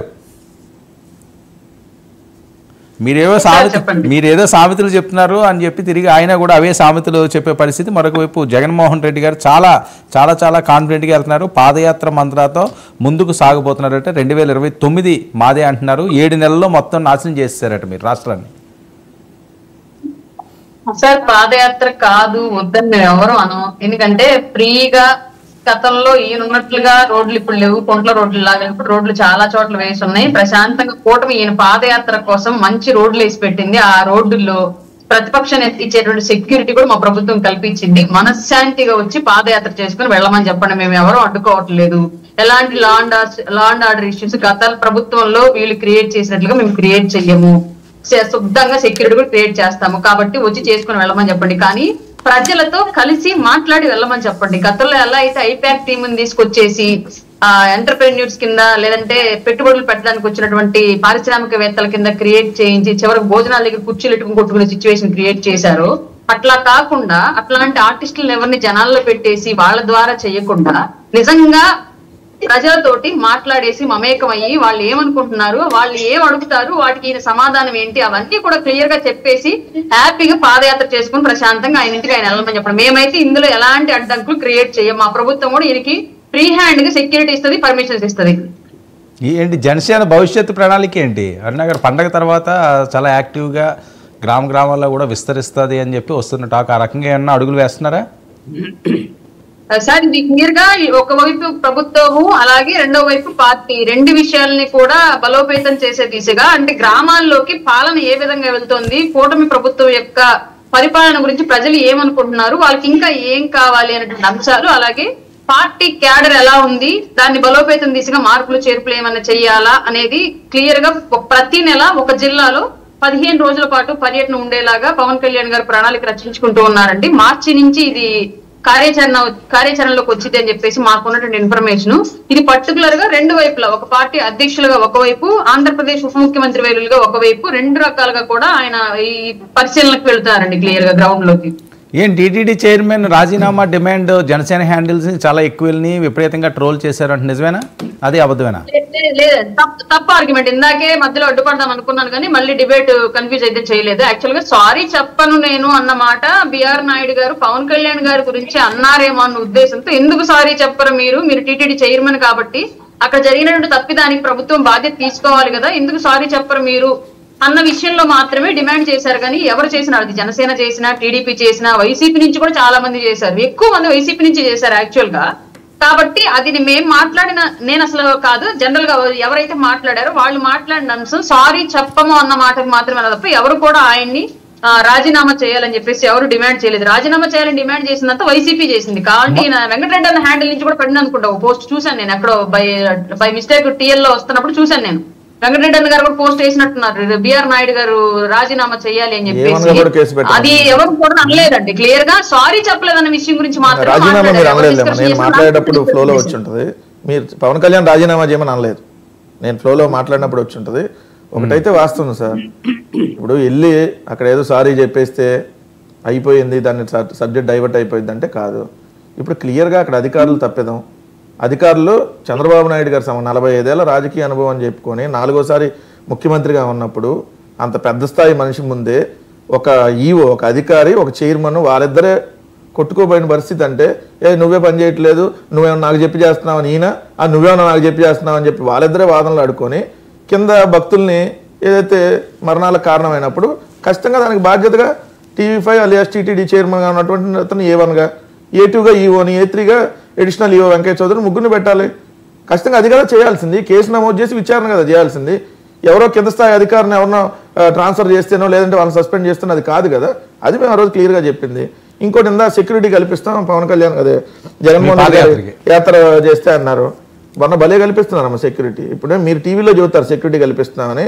మీరేదో సామెతలు చెప్తున్నారు అని చెప్పి తిరిగి ఆయన కూడా అవే సామెతలు చెప్పే పరిస్థితి. మరొక వైపు జగన్మోహన్ రెడ్డి గారు చాలా చాలా చాలా కాన్ఫిడెంట్గా వెళ్తున్నారు. పాదయాత్ర మంత్రాతో ముందుకు సాగబోతున్నారట. 2029 మాదే అంటున్నారు. 7 నెలల్లో మొత్తం నాశనం చేస్తారట మీరు రాష్ట్రాన్ని. సార్ పాదయాత్ర కాదు వద్దని మేము ఎవరు అనం. ఎందుకంటే ఫ్రీగా గతంలో ఈయన ఉన్నట్లుగా రోడ్లు ఇప్పుడు లేవు, కొంట్ల రోడ్లు లాగా ఇప్పుడు రోడ్లు చాలా చోట్ల వేసి ఉన్నాయి. ప్రశాంతంగా కూటమి ఈయన పాదయాత్ర కోసం మంచి రోడ్లు వేసి పెట్టింది. ఆ రోడ్డుల్లో ప్రతిపక్షం ఇచ్చేటువంటి సెక్యూరిటీ కూడా మా ప్రభుత్వం కల్పించింది. మనశ్శాంతిగా వచ్చి పాదయాత్ర చేసుకుని వెళ్ళమని చెప్పండి, మేము ఎవరూ అడ్డుకోవట్లేదు. ఎలాంటి లా అండ్ ఆర్డర్ ఇష్యూస్ గత ప్రభుత్వంలో వీళ్ళు క్రియేట్ చేసినట్లుగా మేము క్రియేట్ చెయ్యము. శుద్ధంగా సెక్యూరిటీ కూడా క్రియేట్ చేస్తాము. కాబట్టి వచ్చి చేసుకుని వెళ్ళమని చెప్పండి, కానీ ప్రజలతో కలిసి మాట్లాడి వెళ్ళమని చెప్పండి. గతంలో ఎలా అయితే ఐపాక్ టీమ్ తీసుకొచ్చేసి ఎంటర్ప్రెన్యూర్స్ కింద లేదంటే పెట్టుబడులు పెట్టడానికి వచ్చినటువంటి పారిశ్రామికవేత్తల కింద క్రియేట్ చేయించి చివరికి భోజనాల దగ్గర కుర్చీలు ఎట్టుకుని కొట్టుకునే సిచ్యువేషన్ క్రియేట్ చేశారు. అట్లా కాకుండా అట్లాంటి ఆర్టిస్టులను ఎవరిని జనాల్లో పెట్టేసి వాళ్ళ ద్వారా చేయకుండా నిజంగా ప్రజలతోటి మాట్లాడేసి మమేకమయ్యి వాళ్ళు ఏమనుకుంటున్నారు, వాళ్ళు ఏం అడుగుతారు, వాటికి ఈయన సమాధానం ఏంటి, అవన్నీ కూడా క్లియర్ గా చెప్పేసి హ్యాపీగా పాదయాత్ర చేసుకుని ప్రశాంతంగా ఆయన ఇంటికి ఆయన వెళ్ళమని చెప్పండి. మేమైతే ఇందులో ఎలాంటి అడ్డంకులు క్రియేట్ చేయం. మా ప్రభుత్వం కూడా ఈయనకి ఫ్రీ హ్యాండ్ గా సెక్యూరిటీ ఇస్తుంది, పర్మిషన్స్ ఇస్తుంది. ఏంటి జనసేన భవిష్యత్తు ప్రణాళిక ఏంటి? అరుణ గారు, పండగ తర్వాత చాలా యాక్టివ్గా గ్రామాల్లో కూడా విస్తరిస్తుంది అని చెప్పి వస్తున్న టాక్, ఆ రకంగా ఏమన్నా అడుగులు వేస్తున్నారా? సార్ ఇది క్లియర్ గా ఒకవైపు ప్రభుత్వము అలాగే రెండో వైపు పార్టీ రెండు విషయాలని కూడా బలోపేతం చేసే దిశగా, అంటే గ్రామాల్లోకి పాలన ఏ విధంగా వెళ్తోంది, కూటమి ప్రభుత్వం యొక్క పరిపాలన గురించి ప్రజలు ఏమనుకుంటున్నారు, వాళ్ళకి ఇంకా ఏం కావాలి అనేటువంటి అంశాలు, అలాగే పార్టీ క్యాడర్ ఎలా ఉంది, దాన్ని బలోపేతం దిశగా మార్పులు చేర్పులు ఏమైనా చెయ్యాలా అనేది క్లియర్ గా ప్రతి నెల ఒక జిల్లాలో 15 రోజుల పాటు పర్యటన ఉండేలాగా పవన్ కళ్యాణ్ గారు ప్రణాళిక రచించుకుంటూ ఉన్నారండి. మార్చి నుంచి ఇది కార్యాచరణలోకి వచ్చింది అని చెప్పేసి మాకున్నటువంటి ఇన్ఫర్మేషన్. ఇది పర్టికులర్ గా రెండు వైపులా, ఒక పార్టీ అధ్యక్షులుగా ఒకవైపు, ఆంధ్రప్రదేశ్ ఉప ముఖ్యమంత్రి వేలుగా ఒకవైపు, రెండు రకాలుగా కూడా ఆయన ఈ పరిశీలనకు వెళ్తున్నారండి క్లియర్ గా గ్రౌండ్ లోకి. ఏం టీటీడీ చైర్మన్ రాజీనామా డిమాండ్ జనసేన హ్యాండిల్స్ చాలా ఎక్కువ వెళ్ళి విపరీతంగా ట్రోల్ చేశారు అంటే నిజమేనా? అది అబద్ధమేనా? లేదండి, తప్పు ఆర్గ్యుమెంట్. ఇందాకే మధ్యలో అడ్డుపడదాం అనుకున్నాను కానీ మళ్ళీ డిబేట్ కన్ఫ్యూజ్ అయితే చేయలేదు. యాక్చువల్ గా సారీ చెప్పను నేను అన్నమాట బిఆర్ నాయుడు గారు పవన్ కళ్యాణ్ గారి గురించి అన్నారేమో అన్న ఉద్దేశంతో, ఎందుకు సారీ చెప్పరు మీరు టీటీడీ చైర్మన్ కాబట్టి అక్కడ జరిగినటువంటి తప్పిదానికి ప్రభుత్వం బాధ్యత తీసుకోవాలి కదా, ఎందుకు సారీ చెప్పరు మీరు అన్న విషయంలో మాత్రమే డిమాండ్ చేశారు. కానీ ఎవరు చేసినా, అది జనసేన చేసినా, టీడీపీ చేసినా, వైసీపీ నుంచి కూడా చాలా మంది చేశారు, ఎక్కువ మంది వైసీపీ నుంచి చేశారు యాక్చువల్ గా. కాబట్టి అది మేము మాట్లాడిన, నేను అసలు కాదు, జనరల్ గా ఎవరైతే మాట్లాడారో వాళ్ళు మాట్లాడిన అంశం సారీ చెప్పము అన్న మాటకు మాత్రమే తప్ప ఎవరు కూడా ఆయన్ని రాజీనామా చేయాలని చెప్పేసి ఎవరు డిమాండ్ చేయలేదు. రాజీనామా చేయాలని డిమాండ్ చేసినంత వైసీపీ చేసింది. కాబట్టి వెంకటరెడ్డి అన్న హ్యాండిల్ నుంచి కూడా పడింది అనుకుంటా, పోస్ట్ చూసాను నేను ఎక్కడో బై మిస్టేక్ టీఎల్ లో వస్తున్నప్పుడు చూసాను నేను. వెంకటరెడ్డి అన్న గారు కూడా పోస్ట్ వేసినట్టున్నారు, బిఆర్ నాయుడు గారు రాజీనామా చేయాలి అని చెప్పేసి. అది ఎవరు కూడా అనలేదండి, క్లియర్ గా సారీ చెప్పలేదన్న విషయం గురించి మాత్రం రాజీనామా మీరు అనలేదు. నేను మాట్లాడేటప్పుడు ఫ్లోలో వచ్చి ఉంటుంది, మీరు పవన్ కళ్యాణ్ రాజీనామా చేయమని అనలేదు, నేను ఫ్లోలో మాట్లాడినప్పుడు వచ్చి ఉంటుంది. ఒకటైతే వాస్తవం సార్, ఇప్పుడు వెళ్ళి అక్కడ ఏదో సారీ చెప్పేస్తే అయిపోయింది, దాన్ని సబ్జెక్ట్ డైవర్ట్ అయిపోయింది అంటే కాదు. ఇప్పుడు క్లియర్గా అక్కడ అధికారులు తప్పిదం. అధికారులు చంద్రబాబు నాయుడు గారు 45 ఏళ్ల రాజకీయ అనుభవం అని చెప్పుకొని 4వసారి ముఖ్యమంత్రిగా ఉన్నప్పుడు అంత పెద్ద స్థాయి మనిషి ముందే ఒక ఈవో, ఒక అధికారి, ఒక చైర్మన్ వాళ్ళిద్దరే కొట్టుకోబోయిన పరిస్థితి. అంటే నువ్వే పని చేయట్లేదు, నువ్వేమన్నా నాకు చెప్పి చేస్తున్నావు ఈయన, నువ్వేమన్నా నాకు చెప్పి చేస్తున్నావు అని చెప్పి వాళ్ళిద్దరే వాదనలు ఆడుకొని కింద భక్తుల్ని ఏదైతే మరణాలకు కారణమైనప్పుడు ఖచ్చితంగా దానికి బాధ్యతగా టీవీ5 అలియాస్ టీటీడీ చైర్మన్గా ఉన్నటువంటి అతను A1గా, A2గా ఈఓని, A3గా అడిషనల్ ఈఓ వెంకయ్య చౌదరిని ముగ్గురిని పెట్టాలి. ఖచ్చితంగా అది కదా చేయాల్సింది. కేసు నమోదు చేసి విచారణ కదా చేయాల్సింది. ఎవరో కింద స్థాయి అధికారిని ఎవరినో ట్రాన్స్ఫర్ చేస్తేనో లేదంటే వాళ్ళని సస్పెండ్ చేస్తేనో అది కాదు కదా. అది మేము ఆ రోజు క్లియర్గా చెప్పింది. ఇంకోటి ఇందా సెక్యూరిటీ కల్పిస్తాం పవన్ కళ్యాణ్ అదే జగన్మోహన్ రెడ్డి గారు యాత్ర చేస్తే అన్నారు. మొన్న భలే కల్పిస్తున్నారమ్మ సెక్యూరిటీ. ఇప్పుడే మీరు టీవీలో చెబుతారు సెక్యూరిటీ కల్పిస్తున్నామని.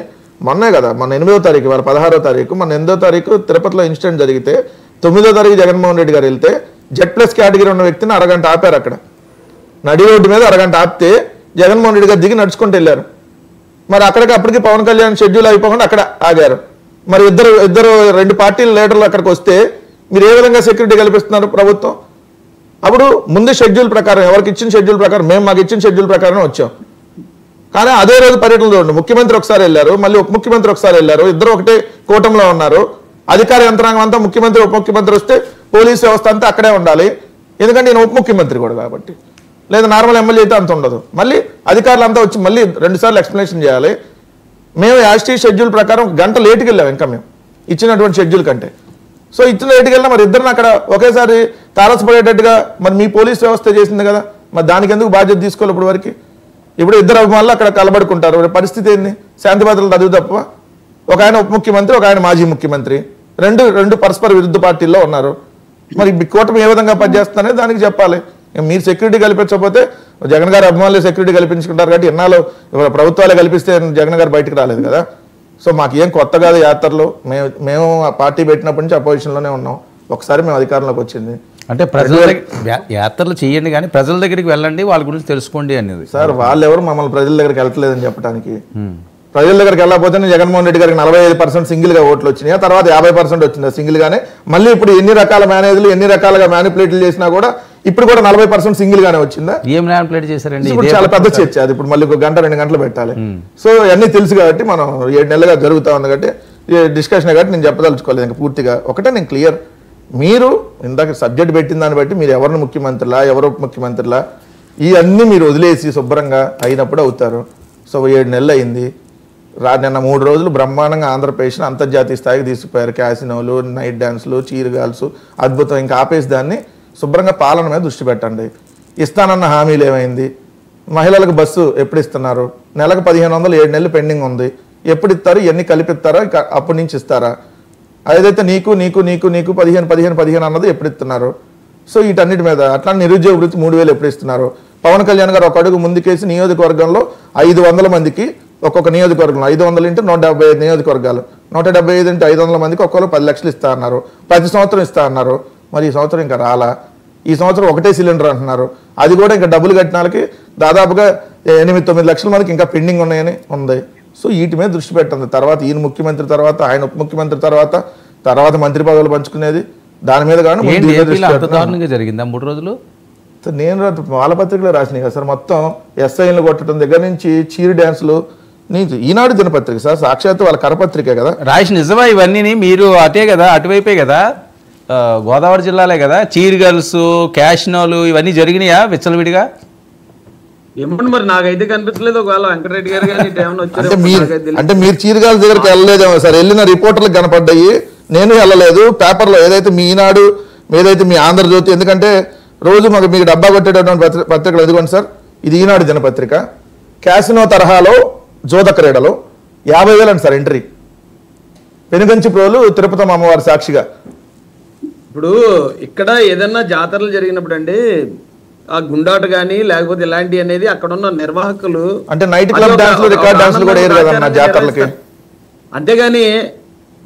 మొన్నే కదా, మొన్న 8వ తారీఖు, వాళ్ళ 16వ తారీఖు, మొన్న 8వ తారీఖు తిరుపతిలో ఇన్సిడెంట్ జరిగితే 9వ తారీఖు జగన్మోహన్ రెడ్డి గారు వెళ్తే Z+ కేటగిరీ ఉన్న వ్యక్తిని అరగంట ఆపారు. అక్కడ నడి రోడ్డు మీద అరగంట ఆపితే జగన్మోహన్ రెడ్డి గారు దిగి నడుచుకుంటూ వెళ్ళారు. మరి అప్పటికి పవన్ కళ్యాణ్ షెడ్యూల్ అయిపోకుండా అక్కడ ఆగారు. మరి ఇద్దరు 2 పార్టీల లీడర్లు అక్కడికి వస్తే మీరు ఏ విధంగా సెక్యూరిటీ కల్పిస్తున్నారు ప్రభుత్వం? అప్పుడు ముందు షెడ్యూల్ ప్రకారం, ఎవరికి ఇచ్చిన షెడ్యూల్ ప్రకారం, మేము మాకు ఇచ్చిన షెడ్యూల్ ప్రకారం వచ్చాం. కానీ అదే రోజు పర్యటన చూడండి, ముఖ్యమంత్రి ఒకసారి వెళ్ళారు, మళ్ళీ ఉప ముఖ్యమంత్రి ఒకసారి వెళ్ళారు, ఇద్దరు ఒకటే కూటమిలో ఉన్నారు. అధికార యంత్రాంగం అంతా ముఖ్యమంత్రి ఉప ముఖ్యమంత్రి వస్తే పోలీస్ వ్యవస్థ అంతా అక్కడే ఉండాలి, ఎందుకంటే నేను ఉప ముఖ్యమంత్రి కూడా కాబట్టి. లేదా నార్మల్ ఎమ్మెల్యే అయితే అంత ఉండదు. మళ్ళీ అధికారులు అంతా వచ్చి మళ్ళీ 2 సార్లు ఎక్స్ప్లెనేషన్ చేయాలి. మేము యాస్టీ షెడ్యూల్ ప్రకారం గంట లేటుకి వెళ్ళాం ఇంకా మేము ఇచ్చినటువంటి షెడ్యూల్ కంటే. సో ఇచ్చిన లేటుకి వెళ్ళినా మరి ఇద్దరిని అక్కడ ఒకేసారి తారసపడేటట్టుగా మరి మీ పోలీస్ వ్యవస్థ చేసింది కదా, మరి దానికి ఎందుకు బాధ్యత తీసుకోవాలి ఇప్పుడు వరకు? ఇప్పుడు ఇద్దరు అభిమానులు అక్కడ కలబడుకుంటారు. పరిస్థితి ఏంది? శాంతి భద్రతలు చదువు తప్ప. ఒక ఆయన ఉప ముఖ్యమంత్రి, ఒక ఆయన మాజీ ముఖ్యమంత్రి, రెండు పరస్పర విరుద్ధ పార్టీల్లో ఉన్నారు. మరి కూటమి ఏ విధంగా పనిచేస్తుందనేది దానికి చెప్పాలి. మీరు సెక్యూరిటీ కల్పించకపోతే జగన్ గారు అభిమానులు సెక్యూరిటీ కల్పించుకుంటారు కాబట్టి ఎన్నాళ్ళు ప్రభుత్వాలే కల్పిస్తే జగన్ గారు బయటకు రాలేదు కదా. సో మాకు ఏం కొత్త కాదు యాత్రలు. మేము ఆ పార్టీ పెట్టినప్పటి నుంచి అపోజిషన్లోనే ఉన్నాం. ఒకసారి మేము అధికారంలోకి వచ్చింది అంటే ప్రజల యాత్రలు చేయండి కానీ ప్రజల దగ్గరికి వెళ్ళండి, వాళ్ళ గురించి తెలుసుకోండి అనేది. సార్ వాళ్ళు ఎవరు మమ్మల్ని ప్రజల దగ్గరికి వెళ్ళట్లేదని చెప్పడానికి? ప్రజల దగ్గరికి వెళ్ళకపోతేనే జగన్మోహన్ రెడ్డి గారికి 45% సింగిల్గా ఓట్లు వచ్చినాయి, తర్వాత 50% వచ్చింది సింగిల్గానే. మళ్ళీ ఇప్పుడు ఎన్ని రకాల మేనేజ్లు ఎన్ని రకాలుగా మ్యానిపులేట్లు చేసినా కూడా ఇప్పుడు కూడా 40% సింగిల్గానే వచ్చిందా? ఏం మ్యానిపులేట్ చేశారండి? ఇప్పుడు చాలా పెద్ద చర్చ అది. ఇప్పుడు మళ్ళీ 1 గంట 2 గంటలు పెట్టాలి. సో అన్నీ తెలుసు కాబట్టి మనం 7 నెలలుగా జరుగుతూ ఉంది కాబట్టి డిస్కషన్ కాబట్టి నేను చెప్పదలుచుకోలేదు ఇంకా పూర్తిగా. ఒకటే నేను క్లియర్, మీరు ఇందాక సబ్జెక్ట్ పెట్టిన దాన్ని బట్టి మీరు ఎవరిని ముఖ్యమంత్రిలా ఎవరు ముఖ్యమంత్రిలా ఇవన్నీ మీరు వదిలేసి శుభ్రంగా అయినప్పుడు అవుతారు. సో 7 నెలలు అయింది. నిన్న 3 రోజులు బ్రహ్మాండంగా ఆంధ్రప్రదేశ్ని అంతర్జాతీయ స్థాయికి తీసుకుపోయారు. క్యాసినోలు, నైట్ డాన్స్లు, చీరగాల్స్, అద్భుతం. ఇంకా ఆపేసి దాన్ని శుభ్రంగా పాలన మీద దృష్టి పెట్టండి. ఇస్తానన్న హామీలు ఏమైంది? మహిళలకు బస్సు ఎప్పుడు ఇస్తున్నారు? నెలకు 1500 7 నెలలు పెండింగ్ ఉంది. ఎప్పుడు ఇస్తారు? ఎన్ని కలిపిస్తారా? అప్పటి నుంచి ఇస్తారా? అదైతే నీకు 15 అన్నది ఎప్పుడు ఇస్తున్నారు? సో వీటన్నిటి మీద అట్లా నిరుద్యోగ వృత్తి 3000 ఎప్పుడు ఇస్తున్నారు? పవన్ కళ్యాణ్ గారు ఒక అడుగు ముందుకేసి నియోజకవర్గంలో 500 మందికి ఒక్కొక్క నియోజకవర్గంలో 500 × 175 నియోజకవర్గాలు 175 × 500 మందికి ఒక్కొక్కరు 10 లక్షలు ఇస్తా అన్నారు. ప్రతి సంవత్సరం ఇస్తా అన్నారు. మరి ఈ సంవత్సరం ఇంకా రాలా. ఈ సంవత్సరం ఒకటే సిలిండర్ అంటున్నారు. అది కూడా ఇంకా డబ్బులు కట్టిన వాళ్ళకి దాదాపుగా 8-9 లక్షల మందికి ఇంకా పెండింగ్ ఉన్నాయని ఉంది. సో వీటి మీద దృష్టి పెట్టండి. తర్వాత ఈయన ముఖ్యమంత్రి తర్వాత ఆయన ఉప ముఖ్యమంత్రి తర్వాత మంత్రి పదవులు పంచుకునేది దాని మీద కానీ జరిగిందా 3 రోజులు? నేను వాలపత్రికలో రాసినాయి కదా సార్. మొత్తం ఎస్ఐలు కొట్టడం దగ్గర నుంచి చీరు డ్యాన్సులు. ఈనాడు దినపత్రిక సార్, సాక్షాత్తు వాళ్ళ కరపత్రికే కదా రాసి. నిజమా ఇవన్నీ? మీరు అటే కదా, అటువైపే కదా, గోదావరి జిల్లాలే కదా, చీర్ గర్ల్స్, క్యాషినోలు ఇవన్నీ జరిగినాయా విచ్చలవిడిగా? ఏమంటే మరి నాకైతే కనిపించలేదు. ఒకవేళ వెంకటరెడ్డి గారు అంటే మీరు చీరగాల దగ్గరికి వెళ్ళలేదేమో సార్. వెళ్ళిన రిపోర్టర్లకు కనపడ్డాయి, నేను వెళ్ళలేదు. పేపర్లో ఏదైతే మీ ఈనాడు, ఏదైతే మీ ఆంధ్రజ్యోతి, ఎందుకంటే రోజు మీకు డబ్బా కొట్టేటటువంటి పత్రికలు ఎదుగుకోండి సార్. ఇది ఈనాడు దినపత్రిక. క్యాసినో తరహాలో జోద క్రీడలు 50,000 అండి సార్ ఎంట్రీ. పెనుగంచి ప్రోలు తిరుపతి అమ్మవారి సాక్షిగా. ఇప్పుడు ఇక్కడ ఏదన్నా జాతరలు జరిగినప్పుడు అండి ఆ గుండాట కానీ లేకపోతే ఇలాంటి అనేది అక్కడ ఉన్న నిర్వాహకులు అంటే నైట్ క్లబ్ డాన్స్లు, రికార్డ్ డాన్స్లు కూడా ఏరు కదా జాతరలకి. అంతేగాని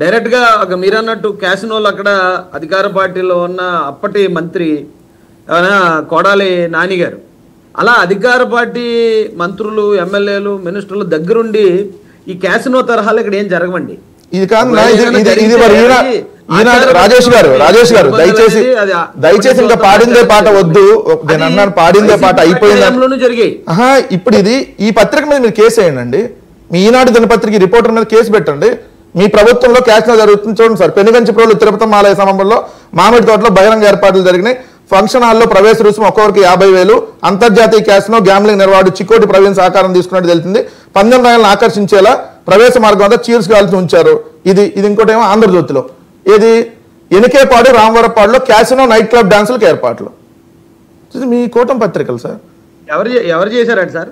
డైరెక్ట్ గా మీరన్నట్టు క్యాసినోలు అక్కడ అధికార పార్టీలో ఉన్న అప్పటి మంత్రి కొడాలి నాని గారు అలా అధికార పార్టీ మంత్రులు, ఎమ్మెల్యేలు, మినిస్టర్లు దగ్గరుండి ఈ క్యాసినో తరహాలు ఇక్కడ ఏం జరగవండి. ఇది కాదు రాజేష్ గారు దయచేసి ఇంకా పాడిందే పాట వద్దు. నేను అన్నాను పాడిందే పాట అయిపోయింది జరిగాయి. ఇప్పుడు ఇది ఈ పత్రిక మీద మీరు కేసు వేయండి. మీ ఈనాడు దినపత్రిక రిపోర్టర్ మీద కేసు పెట్టండి. మీ ప్రభుత్వంలో క్యాసినో జరుగుతుంది చూడండి సార్. పెనుగంచి ప్రోలు తిరుపతి ఆలయ సమయంలో మామిడి తోటలో బహిరంగ ఏర్పాట్లు జరిగినాయి. ఫంక్షన్ హాల్లో ప్రవేశ రుసుము ఒక్కొక్కరికి 50,000. అంతర్జాతీయ క్యాసినో గ్యాంబ్లింగ్ నిర్వాహకుడు చికోటి ప్రవీణ్ సహకారం తీసుకున్నట్టు తెలిసింది. 19 రాయలను ఆకర్షించేలా ప్రవేశ మార్గం అంతా చీర్స్ కాల్చి ఉంచారు. ఇది ఇంకోటి ఏమో ఆంధ్రజ్యోతిలో ఏది ఎనికేపాడు రామవరపాడులో క్యాసినో నైట్ క్లబ్ డాన్సులకు ఏర్పాట్లు. మీ కూటమి పత్రికలు సార్. ఎవరు చేశారంట సార్?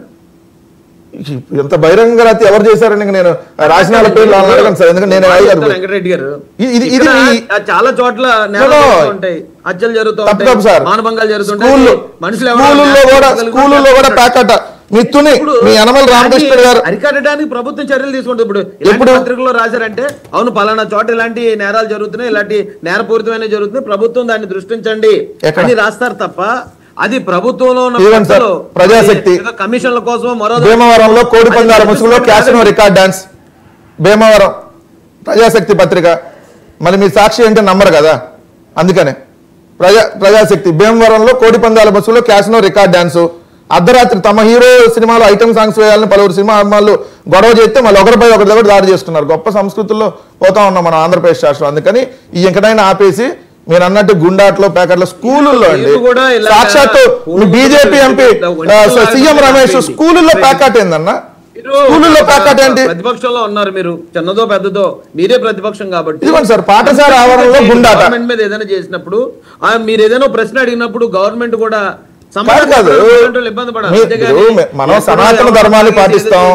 ఎంత బహిరంగ రాత్రి ఎవరు చేశారని నేను రాసిన వాళ్ళ పేర్లు అడగను సార్, ఎందుకంటే నేను వెంకటరెడ్డి గారు ఇది చాలా చోట్ల ఉంటాయి, హత్యలు జరుగుతాయి, మానభంగాలు జరుగుతుంటాయి, స్కూళ్ళలో కూడా ప్యాకట మిత్తుని మీ యనమల రామకృష్ణ గారు అరికట్టడానికి ప్రభుత్వం చర్యలు తీసుకుంటుంది. ఇప్పుడు పత్రికల్లో రాశారంటే అవును పలానా చోట ఇలాంటి నేరాలు జరుగుతున్నాయి, ఇలాంటి నేరపూరితమైన జరుగుతున్నాయి, ప్రభుత్వం దాన్ని దృష్టించండి అని రాస్తారు తప్ప అది ప్రభుత్వంలో ప్రజాశక్తి కమిషన్ల కోసం మరో భీమవరంలో కోడి పందాల ముసుగులో casino record dance, Bhimavaram Prajasakti పత్రిక, మరి మీ సాక్షి అంటే నమ్మరు కదా, అందుకనే ప్రజాశక్తి భీమవరంలో కోడి పందాల ముసుగులో క్యాసినో రికార్డ్ డాన్సు, అర్ధరాత్రి తమ హీరో సినిమాలో ఐటమ్ సాంగ్స్ వేయాలని పలువురు సినిమా అమ్మాళ్ళు గొడవ చేస్తే మళ్ళీ ఒకరిపై ఒకరి దగ్గర దాడి చేసుకున్నారు. గొప్ప సంస్కృతుల్లో పోతా ఉన్నాం మన ఆంధ్రప్రదేశ్ రాష్ట్రం. అందుకని ఈ ఇంకనైనా ఆపేసి మీరు అన్నట్టు గుండాట్లో ప్యాకెట్లో స్కూళ్ళల్లో అండి సాక్షాత్తు బీజేపీ ఎంపీ సీఎం రమేష్ స్కూళ్ళల్లో ప్యాకెట్ ఏందన్నా, స్కూళ్ళల్లో ప్యాకెట్ ఏంటి? ప్రతిపక్షంలో ఉన్నారు మీరు, చిన్నదో పెద్దదో మీరే ప్రతిపక్షం కాబట్టి. ఇదిగోండి సార్ పాఠశాల ఆవరణలో గుండాట గవర్నమెంట్ మీద ఏదైనా చేసినప్పుడు మీరు ఏదైనా ప్రశ్న అడిగినప్పుడు గవర్నమెంట్ కూడా కాదు మనం సనాతన ధర్మాన్ని పాటిస్తాం.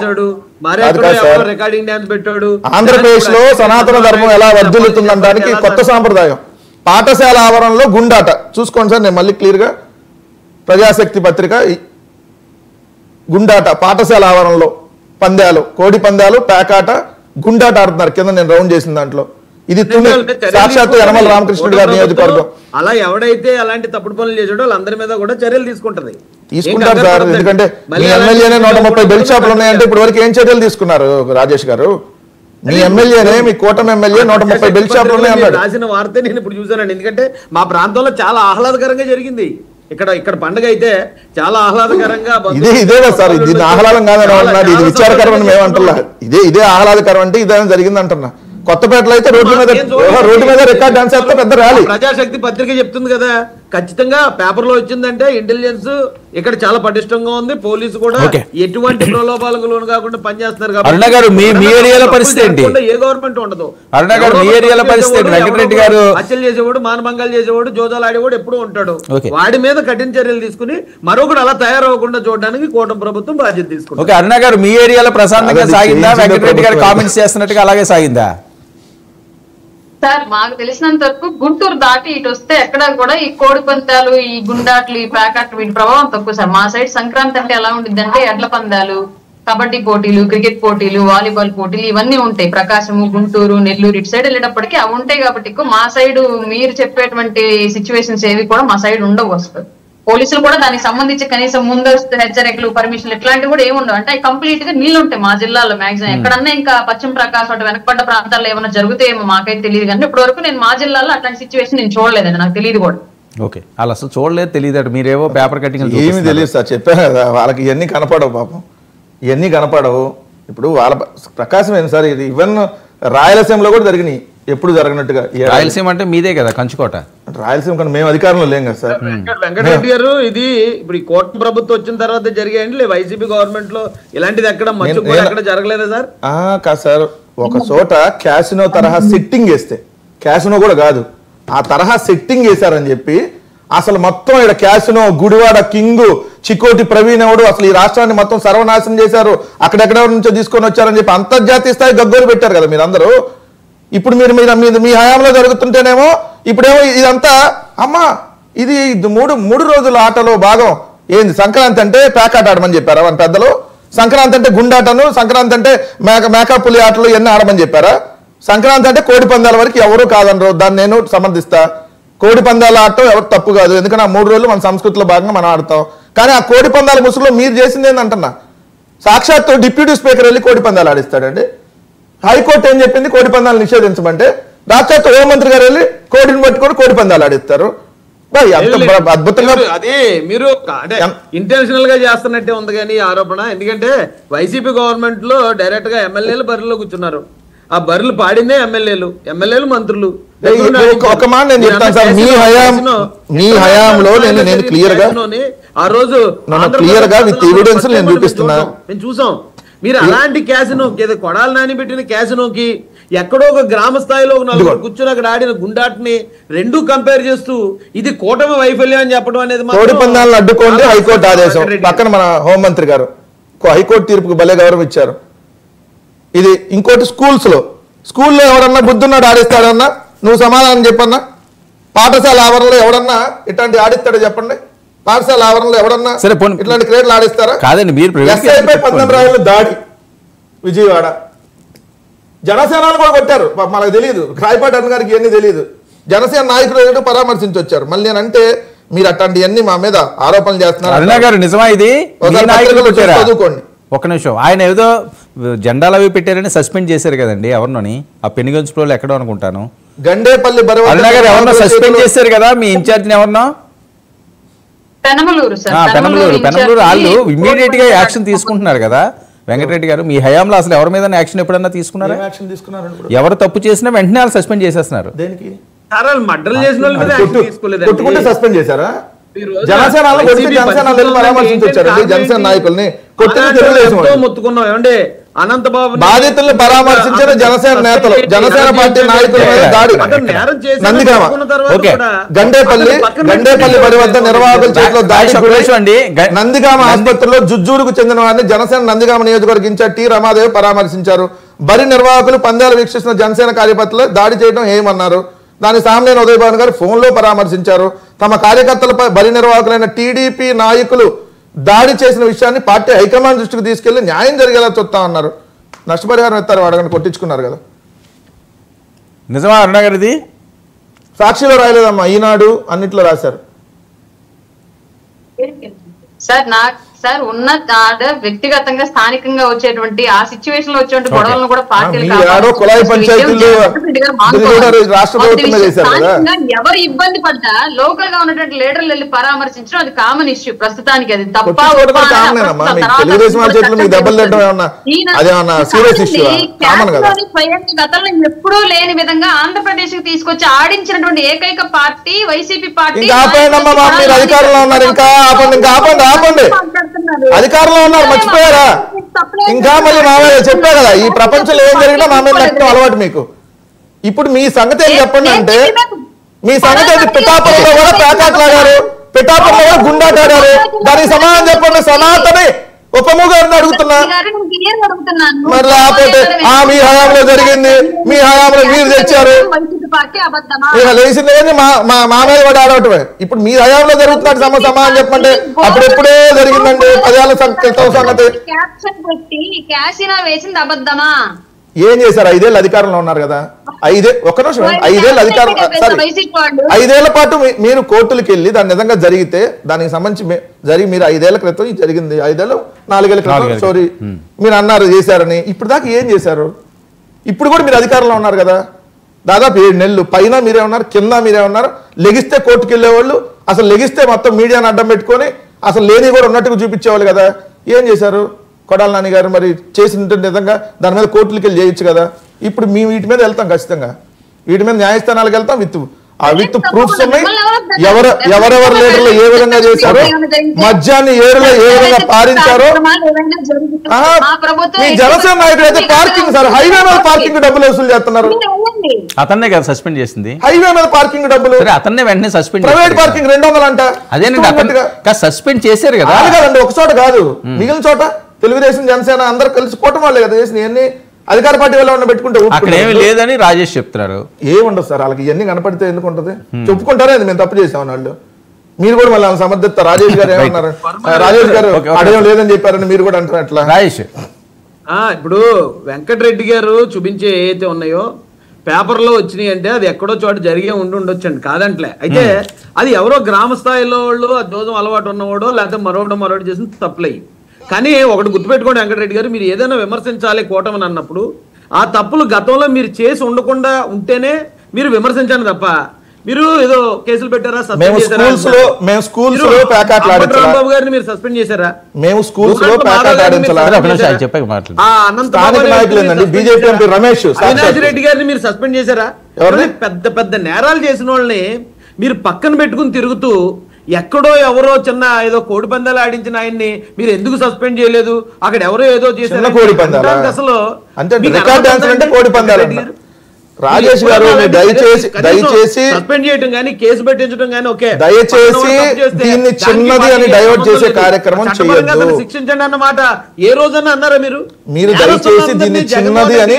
ఆంధ్రప్రదేశ్ లో సనాతన ధర్మం ఎలా వర్ధిల్లుతుందనడానికి కొత్త సాంప్రదాయం పాఠశాల ఆవరణలో గుండాట. చూసుకోండి సార్, నేను మళ్ళీ క్లియర్ గా ప్రజాశక్తి పత్రిక గుండాట పాఠశాల ఆవరణలో పందాలు, కోడి పందాలు, పేకాట, గుండాట ఆడుతున్నారు. కింద నేను రౌండ్ చేసిన దాంట్లో ఇది సాక్షాత్తు యనమల రామకృష్ణుడు గారి నియోజకవర్గం. అలా ఎవడైతే అలాంటి తప్పుడు పనులు చేసాడో వాళ్ళందరి మీద కూడా చర్యలు తీసుకుంటది. తీసుకుంటారు సార్, ఎందుకంటే మీ ఎమ్మెల్యేనే 130 బెల్ట్ షాపులు ఉన్నాయంటే ఇప్పుడు వరకు ఏం చర్యలు తీసుకున్నారు రాజేష్ గారు? మీ ఎమ్మెల్యేనే, మీ కూటమి ఎమ్మెల్యే 130 బెల్ట్ షాపులు ఉన్నాయన్నాడు. రాసిన వార్త నేను ఇప్పుడు చూసానండి, ఎందుకంటే మా ప్రాంతంలో చాలా ఆహ్లాదకరంగా జరిగింది. ఇక్కడ పండుగ అయితే చాలా ఆహ్లాదకరంగా ఇదే కదా సార్, ఇది ఆహ్లాదం కాదని అన్నాడు, ఇది విచారకరం అని మేమంటున్నా. ఇదే ఆహ్లాదకరం అంటే ఇదే జరిగింది అంటున్నా. కొత్తపేటలో అయితే రోడ్డు మీద రికార్డ్ డాన్స్ చేస్తే పెద్ద ర్యాలీ. ప్రజాశక్తి పత్రిక చెప్తుంది కదా, ఖచ్చితంగా పేపర్ లో వచ్చిందంటే ఇంటెలిజెన్స్ ఇక్కడ చాలా పటిష్టంగా ఉంది, పోలీసు కూడా ఎటువంటి ప్రలోభాలకు లోను కాకుండా పనిచేస్తున్నారు కాబట్టి. అరుణ గారు మీ ఏరియాలో పరిస్థితి ఏంటి? ఏ గవర్నమెంట్ ఉండదు. అరుణ గారు మీ ఏరియాలో పరిస్థితి వెంకటరెడ్డి గారు హత్యలు చేసేవాడు, మానభంగాలు చేసేవాడు, జోదాలు ఆడేవాడు ఎప్పుడు ఉంటాడు. వాడి మీద కఠిన చర్యలు తీసుకుని మరొకడు అలా తయారవ్వకుండా చూడడానికి కూటమి ప్రభుత్వం బాధ్యత తీసుకుంది. ఓకే, అరుణ గారు మీ ఏరియాలో ప్రశాంతంగా సాగిందా? వెంకటరెడ్డి గారు కామెంట్స్ చేస్తున్నట్టుగా అలాగే సాగిందా? సార్ మాకు తెలిసినంత వరకు గుంటూరు దాటి ఇటు వస్తే ఎక్కడ కూడా ఈ కోడి పందాలు, ఈ గుండాట్లు, ఈ ప్యాకెట్ వీటి ప్రభావం తక్కువ సార్. మా సైడ్ సంక్రాంతి అంటే ఎలా ఉంటుంది అంటే ఎడ్ల పందాలు, కబడ్డీ పోటీలు, క్రికెట్ పోటీలు, వాలీబాల్ పోటీలు ఇవన్నీ ఉంటాయి. ప్రకాశము, గుంటూరు, నెల్లూరు ఇటు సైడ్ వెళ్ళేటప్పటికీ అవి ఉంటాయి కాబట్టి ఎక్కువ మా సైడ్ మీరు చెప్పేటువంటి సిచ్యువేషన్స్ ఏవి కూడా మా సైడ్ ఉండవు. వస్తుంది పోలీసులు కూడా దానికి సంబంధించి కనీసం ముందస్తు హెచ్చరికలు, పర్మిషన్లు ఇట్లాంటివి కూడా ఏముండవు. అంటే కంప్లీట్ గా నీళ్లు ఉంటాయి మా జిల్లాలో మాక్సిమం. ఎక్కడన్నా ఇంకా పశ్చిమ ప్రకాశం అటు వెనకబడ్డ ప్రాంతాల్లో ఏమైనా జరుగుతాయేమో మాకైతే తెలియదు, కానీ ఇప్పటి వరకు నేను మా జిల్లాలో అట్లాంటి సిచ్యువేషన్ నేను చూడలేదండి, నాకు తెలియదు కూడా. ఓకే, వాళ్ళు అసలు చూడలేదు, తెలియదు. మీరేవో పేపర్ కటింగ్ ఏమి తెలియదు సార్, చెప్పాను కదా వాళ్ళకి ఇవన్నీ కనపడవు, పాపం ఇవన్నీ కనపడవు. ఇప్పుడు వాళ్ళ ప్రకాశం ఏంటి సార్, ఇది ఈవెన్ రాయలసీమలో కూడా జరిగినాయి, ఎప్పుడు జరగనట్టుగా. రాయలసీమ అంటే మీదే కదా కంచుకోట. రాయలసీమ కానీ మేము అధికారంలో లేం కదా సార్. వెంకటరెడ్డి గారు ఇది ఇప్పుడు ఈ కూటమి ప్రభుత్వం వచ్చిన తర్వాత జరిగాయండి, వైసీపీ గవర్నమెంట్ లో ఇలాంటిది ఎక్కడ ఎక్కడ జరగలేదా సార్? కాదు సార్, ఒక చోట క్యాసినో తరహా సెట్టింగ్ వేస్తే, క్యాసినో కూడా కాదు ఆ తరహా సెట్టింగ్ వేశారని చెప్పి అసలు మొత్తం ఇక్కడ క్యాసినో, గుడివాడ కింగ్, చికోటి ప్రవీణ్ ఎవడు అసలు ఈ రాష్ట్రాన్ని మొత్తం సర్వనాశనం చేశారు, అక్కడెక్కడ నుంచో తీసుకొని వచ్చారని చెప్పి అంతర్జాతీయ స్థాయి గగ్గోలు పెట్టారు కదా మీరందరూ. ఇప్పుడు మీరు మీ హయాంలో జరుగుతుంటేనేమో ఇప్పుడేమో ఇదంతా అమ్మా ఇది మూడు రోజుల ఆటలో భాగం ఏంది? సంక్రాంతి అంటే ప్యాకాట ఆడమని చెప్పారా మన పెద్దలు? సంక్రాంతి అంటే గుండాటను, సంక్రాంతి అంటే మేకాపులి ఆటలు ఇవన్నీ ఆడమని చెప్పారా? సంక్రాంతి అంటే కోడి పందాల వరకు ఎవరు కాదనరు, దాన్ని నేను సమర్థిస్తా. కోడి పందాల ఆడటం ఎవరు తప్పు కాదు, ఎందుకంటే ఆ 3 రోజులు మన సంస్కృతిలో భాగంగా మనం ఆడతాం. కానీ ఆ కోడి పందాల ముసుగులో మీరు చేసింది ఏంటంటున్నా, సాక్షాత్తు డిప్యూటీ స్పీకర్ వెళ్ళి కోడి పందాలు ఆడిస్తాడండి. హైకోర్టు ఏం చెప్పింది? కోడి పందాలు నిషేధించమంటే రాష్ట్ర హోంమంత్రి గారు వెళ్ళి కోడిని పట్టుకొని కోడి పందాలు ఆడిస్తారు. అద్భుతంగా అదే మీరు అంటే ఇంటెన్షనల్ గా చేస్తున్నట్టే ఉంది కానీ ఆరోపణ. ఎందుకంటే వైసీపీ గవర్నమెంట్ లో డైరెక్ట్ గా ఎమ్మెల్యేలు బరిలో కూర్చున్నారు, ఆ బర్రెలు పాడిందే ఎమ్మెల్యేలు మంత్రులు. ఒక మాట నేను చెప్తాను సార్, మీ హయాంలో నేను క్లియర్ గా ఆ రోజు క్లియర్ గా విత్ ఎవిడెన్స్ నేను చూపిస్తున్నా. మేము చూసాం మీరు అలాంటి క్యాసినోకి, ఏదో కొడాలి నాని పెట్టిన క్యాసినోకి ఎక్కడో ఒక గ్రామ స్థాయిలో కూర్చుని అక్కడ ఆడిన గుండాటిని రెండు కంపేర్ చేస్తూ ఇది కూటమి వైఫల్యం అని చెప్పడం అనేది కోడి పందాలను అడ్డుకోండి హైకోర్టు ఆదేశం. పక్కన మన హోంమంత్రి గారు హైకోర్టు తీర్పుకు భలే గౌరవం ఇచ్చారు. ఇది ఇంకోటి స్కూల్లో ఎవడన్నా బుద్ధున్నాడు ఆడిస్తాడన్నా, నువ్వు సమాధానం చెప్పన్నా. పాఠశాల ఆవరణలో ఎవడన్నా ఇట్లాంటి ఆడిస్తాడో చెప్పండి. పాఠశాల ఆవరణలో ఎవడన్నా ఇట్లాంటి క్రీడలు ఆడిస్తారా? కాదండి, మీరు 12 రాయలు దాడి విజయవాడ, జనసేనలు కూడా కొట్టారు. మనకు తెలియదు, రాయపాటి అన్న గారికి ఇవన్నీ తెలియదు. జనసేన నాయకులు పరామర్శించి వచ్చారు. మళ్ళీ నేనంటే మీరు అట్లాంటివన్నీ మా మీద ఆరోపణలు చేస్తున్నారు. అరుణ గారు నిజమా ఇది? చదువుకోండి ఒక్క నిమిషం. ఆయన ఏదో జెండాలు అవి పెట్టారని సస్పెండ్ చేశారు కదండి ఎవరినోని, ఆ పెనుగంచులో ఎక్కడో అనుకుంటాను. గండేపల్లి అరుణ గారు ఎవరినో సస్పెండ్ చేశారు కదా మీ ఇన్ఛార్జిని, ఎవరినో పెనమలూరు వాళ్ళు ఇమ్మీడియట్ గా యాక్షన్ తీసుకుంటున్నారు కదా. వెంకటరెడ్డి గారు మీ హయాంలో అసలు ఎవరి మీద యాక్షన్ ఎప్పుడన్నా తీసుకున్నారా? ఎవరు తప్పు చేసినా వెంటనే వాళ్ళు సస్పెండ్ చేసేస్తున్నారు. దేనికి? కొట్టుకుంటే సస్పెండ్ చేశారా? జనసేన నాయకుల్ని మొత్తుకున్నాం ఏమంటే అనంతబాబు బాధితుల్ని పరామర్శించిన జనసేన నేతలు, జనసేన పార్టీ నాయకుల మీద దాడి నందిగామ, గండేపల్లి బడి వద్ద నిర్వాహకుల చేతిలో దాడి, నందిగామ ఆసుపత్రిలో జుజ్జూరుకు చెందిన వారిని జనసేన నందిగామ నియోజకవర్గ ఇన్ఛార్జ్ టి రమాదేవి పరామర్శించారు. బరి నిర్వాహకులు పందాలు వీక్షిస్తున్న జనసేన కార్యకర్తలు దాడి చేయడం ఏమన్నారు. దాని సామ్నేని ఉదయభాన్ గారు ఫోన్లో పరామర్శించారు. తమ కార్యకర్తలపై బలి నిర్వాహకులైన టీడీపీ నాయకులు దాడి చేసిన విషయాన్ని పార్టీ హైకమాండ్ దృష్టికి తీసుకెళ్లి న్యాయం జరిగేలా చూస్తామన్నారు. నష్టపరిహారం ఇస్తారు అడగని కొట్టించుకున్నారు కదా. నిజమా అరుణ గారు? ఇది సాక్షిలో రాయలేదమ్మా, ఈనాడు అన్నిట్లో రాశారు. సార్ ఉన్న వ్యక్తిగతంగా స్థానికంగా వచ్చేటువంటి ఆ సిచ్యువేషన్ లో వచ్చేటువంటి గొడవలను కూడా ఎవరు ఇబ్బంది పడ్డా లోకల్ గా ఉన్నటువంటి లీడర్లు వెళ్ళి పరామర్శించడం అది కామన్ ఇష్యూ ప్రస్తుతానికి. అది తప్ప గతంలో ఎప్పుడూ లేని విధంగా ఆంధ్రప్రదేశ్ కి తీసుకొచ్చి ఆడించినటువంటి ఏకైక పార్టీ వైసీపీ పార్టీ. అధికారంలో ఉన్నారు, మర్చిపోయారా? ఇంకా మళ్ళీ మామయ్య చెప్పా కదా, ఈ ప్రపంచంలో ఏం జరిగినా మా మీద నెట్టడం అలవాటు మీకు. ఇప్పుడు మీ సంగతి ఏం చెప్పండి అంటే, మీ సంగతి ఏంటి? పిఠాపురంలో కూడా పేకాట్లాడారు, పిఠాపురంలో కూడా గుండాటాడారు. దానికి సమాధానం చెప్పండి. సనాతని ఉపము గారిని అడుగుతున్నా. మరి లేకపోతే మీ హయాంలో జరిగింది, మీ హయాంలో మీరు తెచ్చారు, లేచింది మా మీద కూడా ఆడటమే. ఇప్పుడు మీ హయాంలో జరుగుతున్నట్టు సమాధానం చెప్పంటే అప్పుడెప్పుడే జరిగిందండి 10 ఏళ్ల సంగతి. ఏం చేశారు? 5 ఏళ్ళు అధికారంలో ఉన్నారు కదా. 5 ఏళ్ళు అధికారం, 5 ఏళ్ల పాటు మీరు కోర్టులకు వెళ్ళి దాని నిజంగా జరిగితే దానికి సంబంధించి మీరు 5 ఏళ్ల క్రితం ఇది జరిగింది, 5 ఏళ్ళు 4 ఏళ్ల క్రితం సారీ మీరు అన్నారు చేశారని. ఇప్పుడు దాకా ఏం చేశారు? ఇప్పుడు కూడా మీరు అధికారంలో ఉన్నారు కదా. దాదాపు 7 నెలలు పైన మీరే ఉన్నారు, కింద మీరే ఉన్నారు. లెగిస్తే కోర్టుకు వెళ్ళేవాళ్ళు, అసలు లెగిస్తే మొత్తం మీడియాను అడ్డం పెట్టుకొని అసలు లేని కూడా ఉన్నట్టుగా చూపించేవాళ్ళు కదా. ఏం చేశారు? కొడాల నాని గారు మరి చేసిన నిజంగా దాని మీద కోర్టులకి వెళ్ళి చేయొచ్చు కదా. ఇప్పుడు వీటి మీద వెళ్తాం, ఖచ్చితంగా వీటి మీద న్యాయస్థానాలకు వెళ్తాం. విత్ ప్రూఫ్స్ ఉన్నాయి. ఎవరెవరు లీడర్లు ఏ విధంగా చేశారో, మద్యాన్ని ఏరులో ఏ విధంగా పారించారో. మీ జనసేన నాయకుడు అయితే పార్కింగ్ సార్ హైవే మీద పార్కింగ్ డబ్బులు వసూలు చేస్తున్నారు. అతన్నే కదా సస్పెండ్ చేసింది, హైవే మీద పార్కింగ్ డబ్బులు. అతన్నే వెంటనే సస్పెండ్. ప్రైవేట్ పార్కింగ్ 200 అంట. అదేనండి, సస్పెండ్ చేశారు కదా. కదండి, ఒక చోట కాదు, మిగిలిన చోట తెలుగుదేశం జనసేన అందరూ కలిసి కూటమి వాళ్ళే కదా చేసిన. ఇవన్నీ అధికార పార్టీ వల్ల పెట్టుకుంటే అక్కడ ఏమి లేదని రాజేష్ చెప్తున్నారు. ఏముండదు సార్ వాళ్ళకి, ఇవన్నీ కనపడితే ఎందుకు ఉంటుంది? చెప్పుకుంటారే అది మేము తప్పు చేసామని వాళ్ళు. మీరు కూడా మళ్ళీ సమర్థిస్తారు. రాజేష్ గారు ఏమన్నారు? రాజేష్ గారు అడేం లేదని చెప్పారని మీరు కూడా అంటారు అట్లా. రాజేష్ ఇప్పుడు వెంకటరెడ్డి గారు చూపించే ఏవైతే ఉన్నాయో పేపర్లో వచ్చినాయి అంటే అది ఎక్కడో చోట జరిగే ఉండొచ్చండి, కాదంటలే. అయితే అది ఎవరో గ్రామ స్థాయిలో వాళ్ళు ఆ దోషం అలవాటు ఉన్నవాడో లేకపోతే మరొకటి చేసిన తప్పులయ్యి. కానీ ఒకటి గుర్తుపెట్టుకోండి వెంకటరెడ్డి గారు, మీరు ఏదైనా విమర్శించాలి కూటమిని అన్నప్పుడు ఆ తప్పులు గతంలో మీరు చేసి ఉండకుండా ఉంటేనే మీరు విమర్శించండి తప్ప మీరు ఏదో కేసులు పెట్టారా, రాంబాబు గారిని మీరు సస్పెండ్ చేశారా? మేము స్కూల్స్ లో అవినాష్ రెడ్డి గారిని మీరు సస్పెండ్ చేశారా? పెద్ద పెద్ద నేరాలు చేసిన వాళ్ళని మీరు పక్కన పెట్టుకుని తిరుగుతూ ఎక్కడో ఎవరో చిన్న ఏదో కోడి పందాలు ఆడించిన ఆయన్ని మీరు ఎందుకు సస్పెండ్ చేయలేదు? అక్కడ ఎవరో ఏదో చేశారు. అసలు రాజేష్ గారు దయచేసి సస్పెండ్ చేయడం కానీ కేసు పెట్టించడం కానీ ఓకే, దయచేసి దీన్ని చిన్నది అని డైవర్ట్ చేసే కార్యక్రమం చేయొద్దు. శిక్షించండి అన్నమాట ఏ రోజన్నా అన్నారా మీరు? దయచేసి దీన్ని చిన్నది అని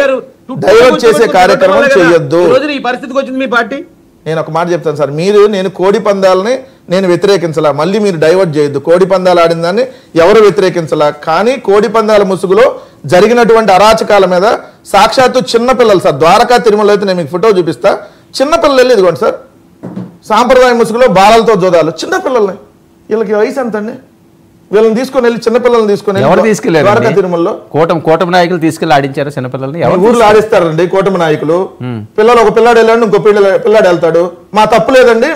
డైవర్ట్ చేసే కార్యక్రమం చేయొద్దు. ఈ పరిస్థితికి వచ్చింది మీ పార్టీ. నేను ఒక మాట చెప్తాను సార్, నేను కోడి పందాలని నేను వ్యతిరేకించలా, మళ్ళీ మీరు డైవర్ట్ చేయొద్దు. కోడి పందాలు ఆడిన దాన్ని ఎవరు వ్యతిరేకించలా, కానీ కోడి పందాల ముసుగులో జరిగినటువంటి అరాచకాల మీద సాక్షాత్తు చిన్నపిల్లలు సార్, ద్వారకా తిరుమల అయితే నేను మీకు ఫోటో చూపిస్తా, చిన్నపిల్లలు వెళ్ళి ఇదిగోండి సార్, సాంప్రదాయ ముసుగులో బాలలతో జోదాలు, చిన్నపిల్లల్ని, వీళ్ళకి వయసు ఎంత అండి? వీళ్ళని తీసుకొని వెళ్ళి చిన్నపిల్లల్ని తీసుకొని ఎవరు తీసుకెళ్లారు? ద్వారకా తిరుమలలో కూటమి నాయకులు తీసుకెళ్లి ఆడించారు చిన్నపిల్లల్ని. ఊర్లో ఆడిస్తారండి కూటమి నాయకులు. పిల్లలు ఒక పిల్లాడు వెళ్ళాడు, ఇంకో పిల్లాడు వెళ్తాడు, మా తప్పు లేదండి,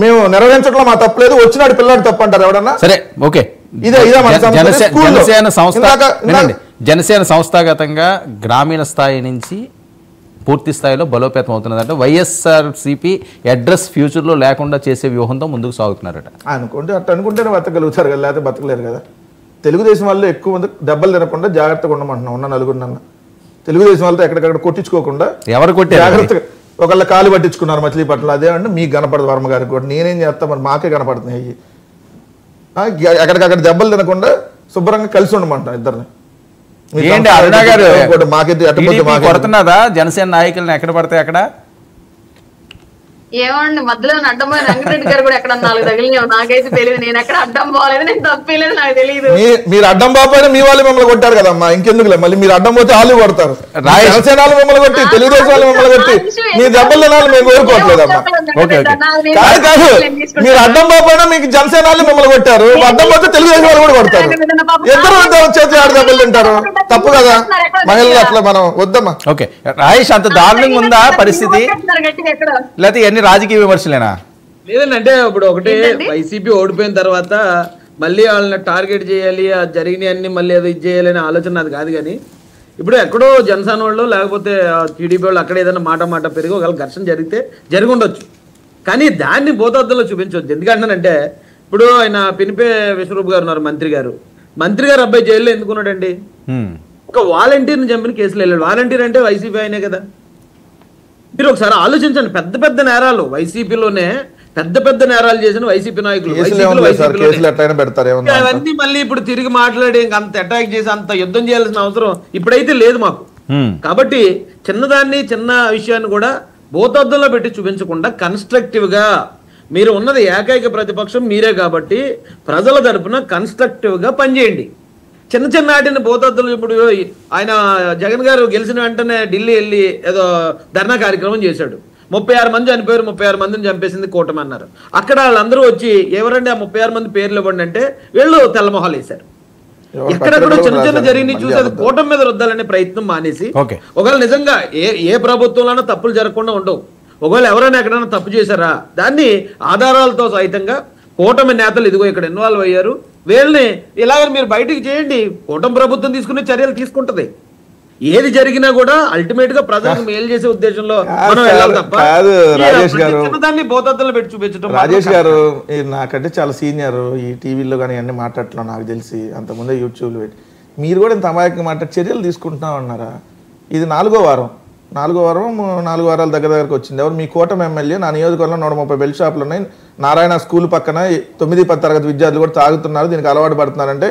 మేము నెరవేర్చడంలో మా తప్పు లేదు, వచ్చినాడు పిల్లాడు తప్పు అంటారు ఎవడన్నా? సరే ఓకే. జనసేన సంస్థాగతంగా గ్రామీణ స్థాయి నుంచి పూర్తి స్థాయిలో బలోపేతం అవుతున్నదంటే వైఎస్ఆర్సీపీ అడ్రస్ ఫ్యూచర్లో లేకుండా చేసే వ్యూహంతో ముందుకు సాగుతున్నారట. అనుకుంటేనే బతకగలుగుతారు కదా, లేకపోతే బతకలేరు కదా. తెలుగుదేశం వాళ్ళు ఎక్కువ మంది దెబ్బలు తినకుండా జాగ్రత్తగా ఉండమంటున్నాం. ఉన్న నలుగురున్న తెలుగుదేశం వాళ్ళతో ఎక్కడికక్కడ కొట్టించుకోకుండా ఎవరు కొట్టారు? జాగ్రత్తగా ఒకళ్ళ కాలు పట్టించుకున్నారు మచిలీపట్నంలో, అదేమంటే మీకు కనపడదు వర్మ గారికి కూడా, నేనేం చేస్తా మరి మాకే కనపడుతున్నాయి. ఎక్కడికక్కడ దెబ్బలు తినకుండా శుభ్రంగా కలిసి ఉండమంటాం ఇద్దరిని. ఏంటి అరుణ గారు కొడుతున్నదా జనసేన నాయకులను ఎక్కడ పడితే అక్కడ? ఏమండి మధ్యలో అడ్డమైన వెంకటరెడ్డి గారు కూడా ఎక్కడ 4 తగిలినావు నాకైతే తెలియదు. నేను ఎక్కడ అడ్డం పోలేదు, నేను తప్పలేదు, నాకు తెలియదు. మీరు అడ్డం పోకపోయినా మీ వాళ్ళు మిమ్మల్ని కొట్టారు కదమ్మా, ఇంకెందుకులే మళ్ళీ మీరు అడ్డం పోతే వాళ్ళు కొడతారు. జనసేన వాళ్ళు మిమ్మల్ని కొట్టి, తెలుగుదేశం వాళ్ళు మిమ్మల్ని కొట్టి మీ దెబ్బలు తినాలి మేము కోరుకోవట్లేదమ్మా. కాదు, మీరు అడ్డం పోకపోయినా మీకు జనసేన వాళ్ళు మిమ్మల్ని కొట్టారు, అడ్డం పోతే తెలుగుదేశం వాళ్ళు కూడా కొడతారు. ఇద్దరు వచ్చేసి 6 దెబ్బలు తింటారు, తప్పు కదా మహిళలు, అట్లా మనం వద్దమ్మా. ఓకే రాజేష్, అంత దారుణంగా ఉందా పరిస్థితి, లేకపోతే ఇవన్నీ రాజకీయ విమర్శలేనా? లేదండి, అంటే ఇప్పుడు ఒకటే వైసీపీ ఓడిపోయిన తర్వాత మళ్ళీ వాళ్ళని టార్గెట్ చేయాలి, జరిగిన అన్ని మళ్ళీ ఏదో ఇది చేయాలనే ఆలోచన అది కాదు. కానీ ఇప్పుడు ఎక్కడో జనసేన వాళ్ళు లేకపోతే టీడీపీ వాళ్ళు అక్కడ ఏదైనా మాట పెరిగి ఒకవేళ ఘర్షణ జరిగి ఉండొచ్చు, కానీ దాన్ని భూతద్దంలో చూపించవచ్చు. ఎందుకంటానంటే ఇప్పుడు ఆయన పినిపే విశ్వరూప్ గారు ఉన్నారు, మంత్రి గారు అబ్బాయి జైల్లో ఎందుకున్నాడండి? ఒక వాలంటీర్ని చంపిన కేసులు వెళ్ళాడు. వాలంటీర్ అంటే వైసీపీ అయినే కదా. మీరు ఒకసారి ఆలోచించండి, పెద్ద నేరాలు వైసీపీలోనే పెద్ద నేరాలు చేసిన వైసీపీ నాయకులు అవన్నీ మళ్ళీ ఇప్పుడు తిరిగి మాట్లాడి అంత అటాక్ చేసి అంత యుద్ధం చేయాల్సిన అవసరం ఇప్పుడైతే లేదు మాకు. కాబట్టి చిన్న విషయాన్ని కూడా భూతద్దంలో పెట్టి చూపించకుండా కన్స్ట్రక్టివ్ గా, మీరు ఉన్నది ఏకైక ప్రతిపక్షం మీరే కాబట్టి ప్రజల తరపున కన్స్ట్రక్టివ్ గా పనిచేయండి. చిన్న ఆటిని భూతద్దులు. ఇప్పుడు ఆయన జగన్ గారు గెలిచిన వెంటనే ఢిల్లీ వెళ్ళి ఏదో ధర్నా కార్యక్రమం చేశాడు. 36 మంది చనిపోయారు, 36 మందిని చంపేసింది కూటమి అన్నారు. అక్కడ వాళ్ళందరూ వచ్చి ఎవరండి ఆ 36 మంది పేర్లు ఇవ్వండి అంటే వీళ్ళు తెల్లమొహాలు వేశారు. ఎక్కడెక్కడ చిన్న జరిగినాయి చూసి అది కూటమి మీద రుద్దాలనే ప్రయత్నం మానేసి, ఒకవేళ నిజంగా ఏ ప్రభుత్వంలోనూ తప్పులు జరగకుండా ఉండవు, ఒకవేళ ఎవరైనా ఎక్కడైనా తప్పు చేశారా దాన్ని ఆధారాలతో సహితంగా కూటమి నేతలు ఇదిగో ఇక్కడ ఇన్వాల్వ్ అయ్యారు, వీళ్ళని ఇలాగ మీరు బయటికి చేయండి, కూటమి ప్రభుత్వం తీసుకునే చర్యలు తీసుకుంటది. ఏది జరిగినా కూడా అల్టిమేట్ గా ప్రజలకు మేలు చేసే ఉద్దేశంలో మనం వెళ్ళాలి తప్ప దాన్ని భూతద్దంలో పెట్టి చూపించడం. రాజేష్ గారు నాకంటే చాలా సీనియర్, ఈ టీవీలో కానీ అన్ని మాట్లాడటం నాకు తెలిసి, అంతకుముందే యూట్యూబ్లో పెట్టి మీరు కూడా ఇంత అమాయకంగా మాట్లాడి చర్యలు తీసుకుంటున్నాం అన్నారా? ఇది 4వ వారం 4 వారాల దగ్గరకు వచ్చింది. ఎవరు మీ కూటమి ఎమ్మెల్యే, నా నియోజకవర్గంలో 130 బెల్ట్ షాపులు ఉన్నాయి, నారాయణ స్కూల్ పక్కన 9-10 తరగతి విద్యార్థులు కూడా తాగుతున్నారు, దీనికి అలవాటు పడుతున్నారంటే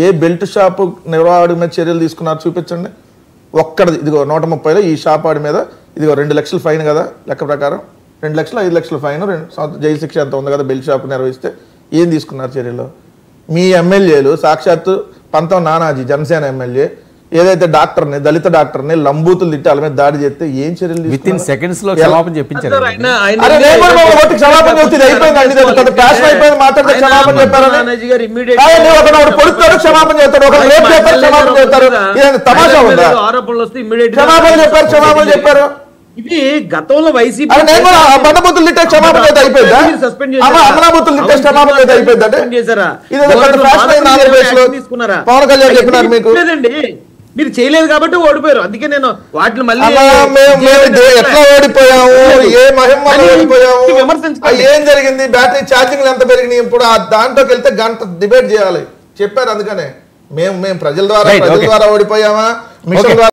ఏ బెల్ట్ షాపు నిర్వాహకుడి మీద చర్యలు తీసుకున్నారు చూపించండి. ఒక్కడిది ఇదిగో 130లో ఈ షాప్ వాడి మీద ఇదిగో 2 లక్షలు ఫైన్ కదా, లెక్క ప్రకారం 2 లక్షలు 5 లక్షల ఫైన్, 2 సంవత్సరాల జైలు శిక్ష ఎంత ఉంది కదా బెల్ట్ షాప్ నిర్వహిస్తే. ఏం తీసుకున్నారు చర్యలు? మీ ఎమ్మెల్యేలు సాక్షాత్తు పంతం నానాజీ జనసేన ఎమ్మెల్యే ఏదైతే డాక్టర్ని, దళిత డాక్టర్ని లంబూతులు తిట్టి వాళ్ళ మీద దాడి చేస్తే ఏం చర్యలు వితిన్ సెకండ్స్ లో క్షమాపణ చెప్పించారు. ఆరోపణలు వస్తే చెప్పారు. ఇది గతంలో వైసీపీ మీరు చేయలేదు కాబట్టి ఓడిపోయారు. అందుకే నేను వాటిని మళ్ళీ ఎట్లా ఓడిపోయాము, ఏ మహిమలో ఓడిపోయాము, ఏం జరిగింది, బ్యాటరీ ఛార్జింగ్లు ఎంత పెరిగినాయి, ఇప్పుడు దాంట్లోకి వెళ్తే గంట డిబేట్ చేయాలి చెప్పారు. అందుకనే మేము ప్రజల ద్వారా ఓడిపోయామా, మిషన్ ద్వారా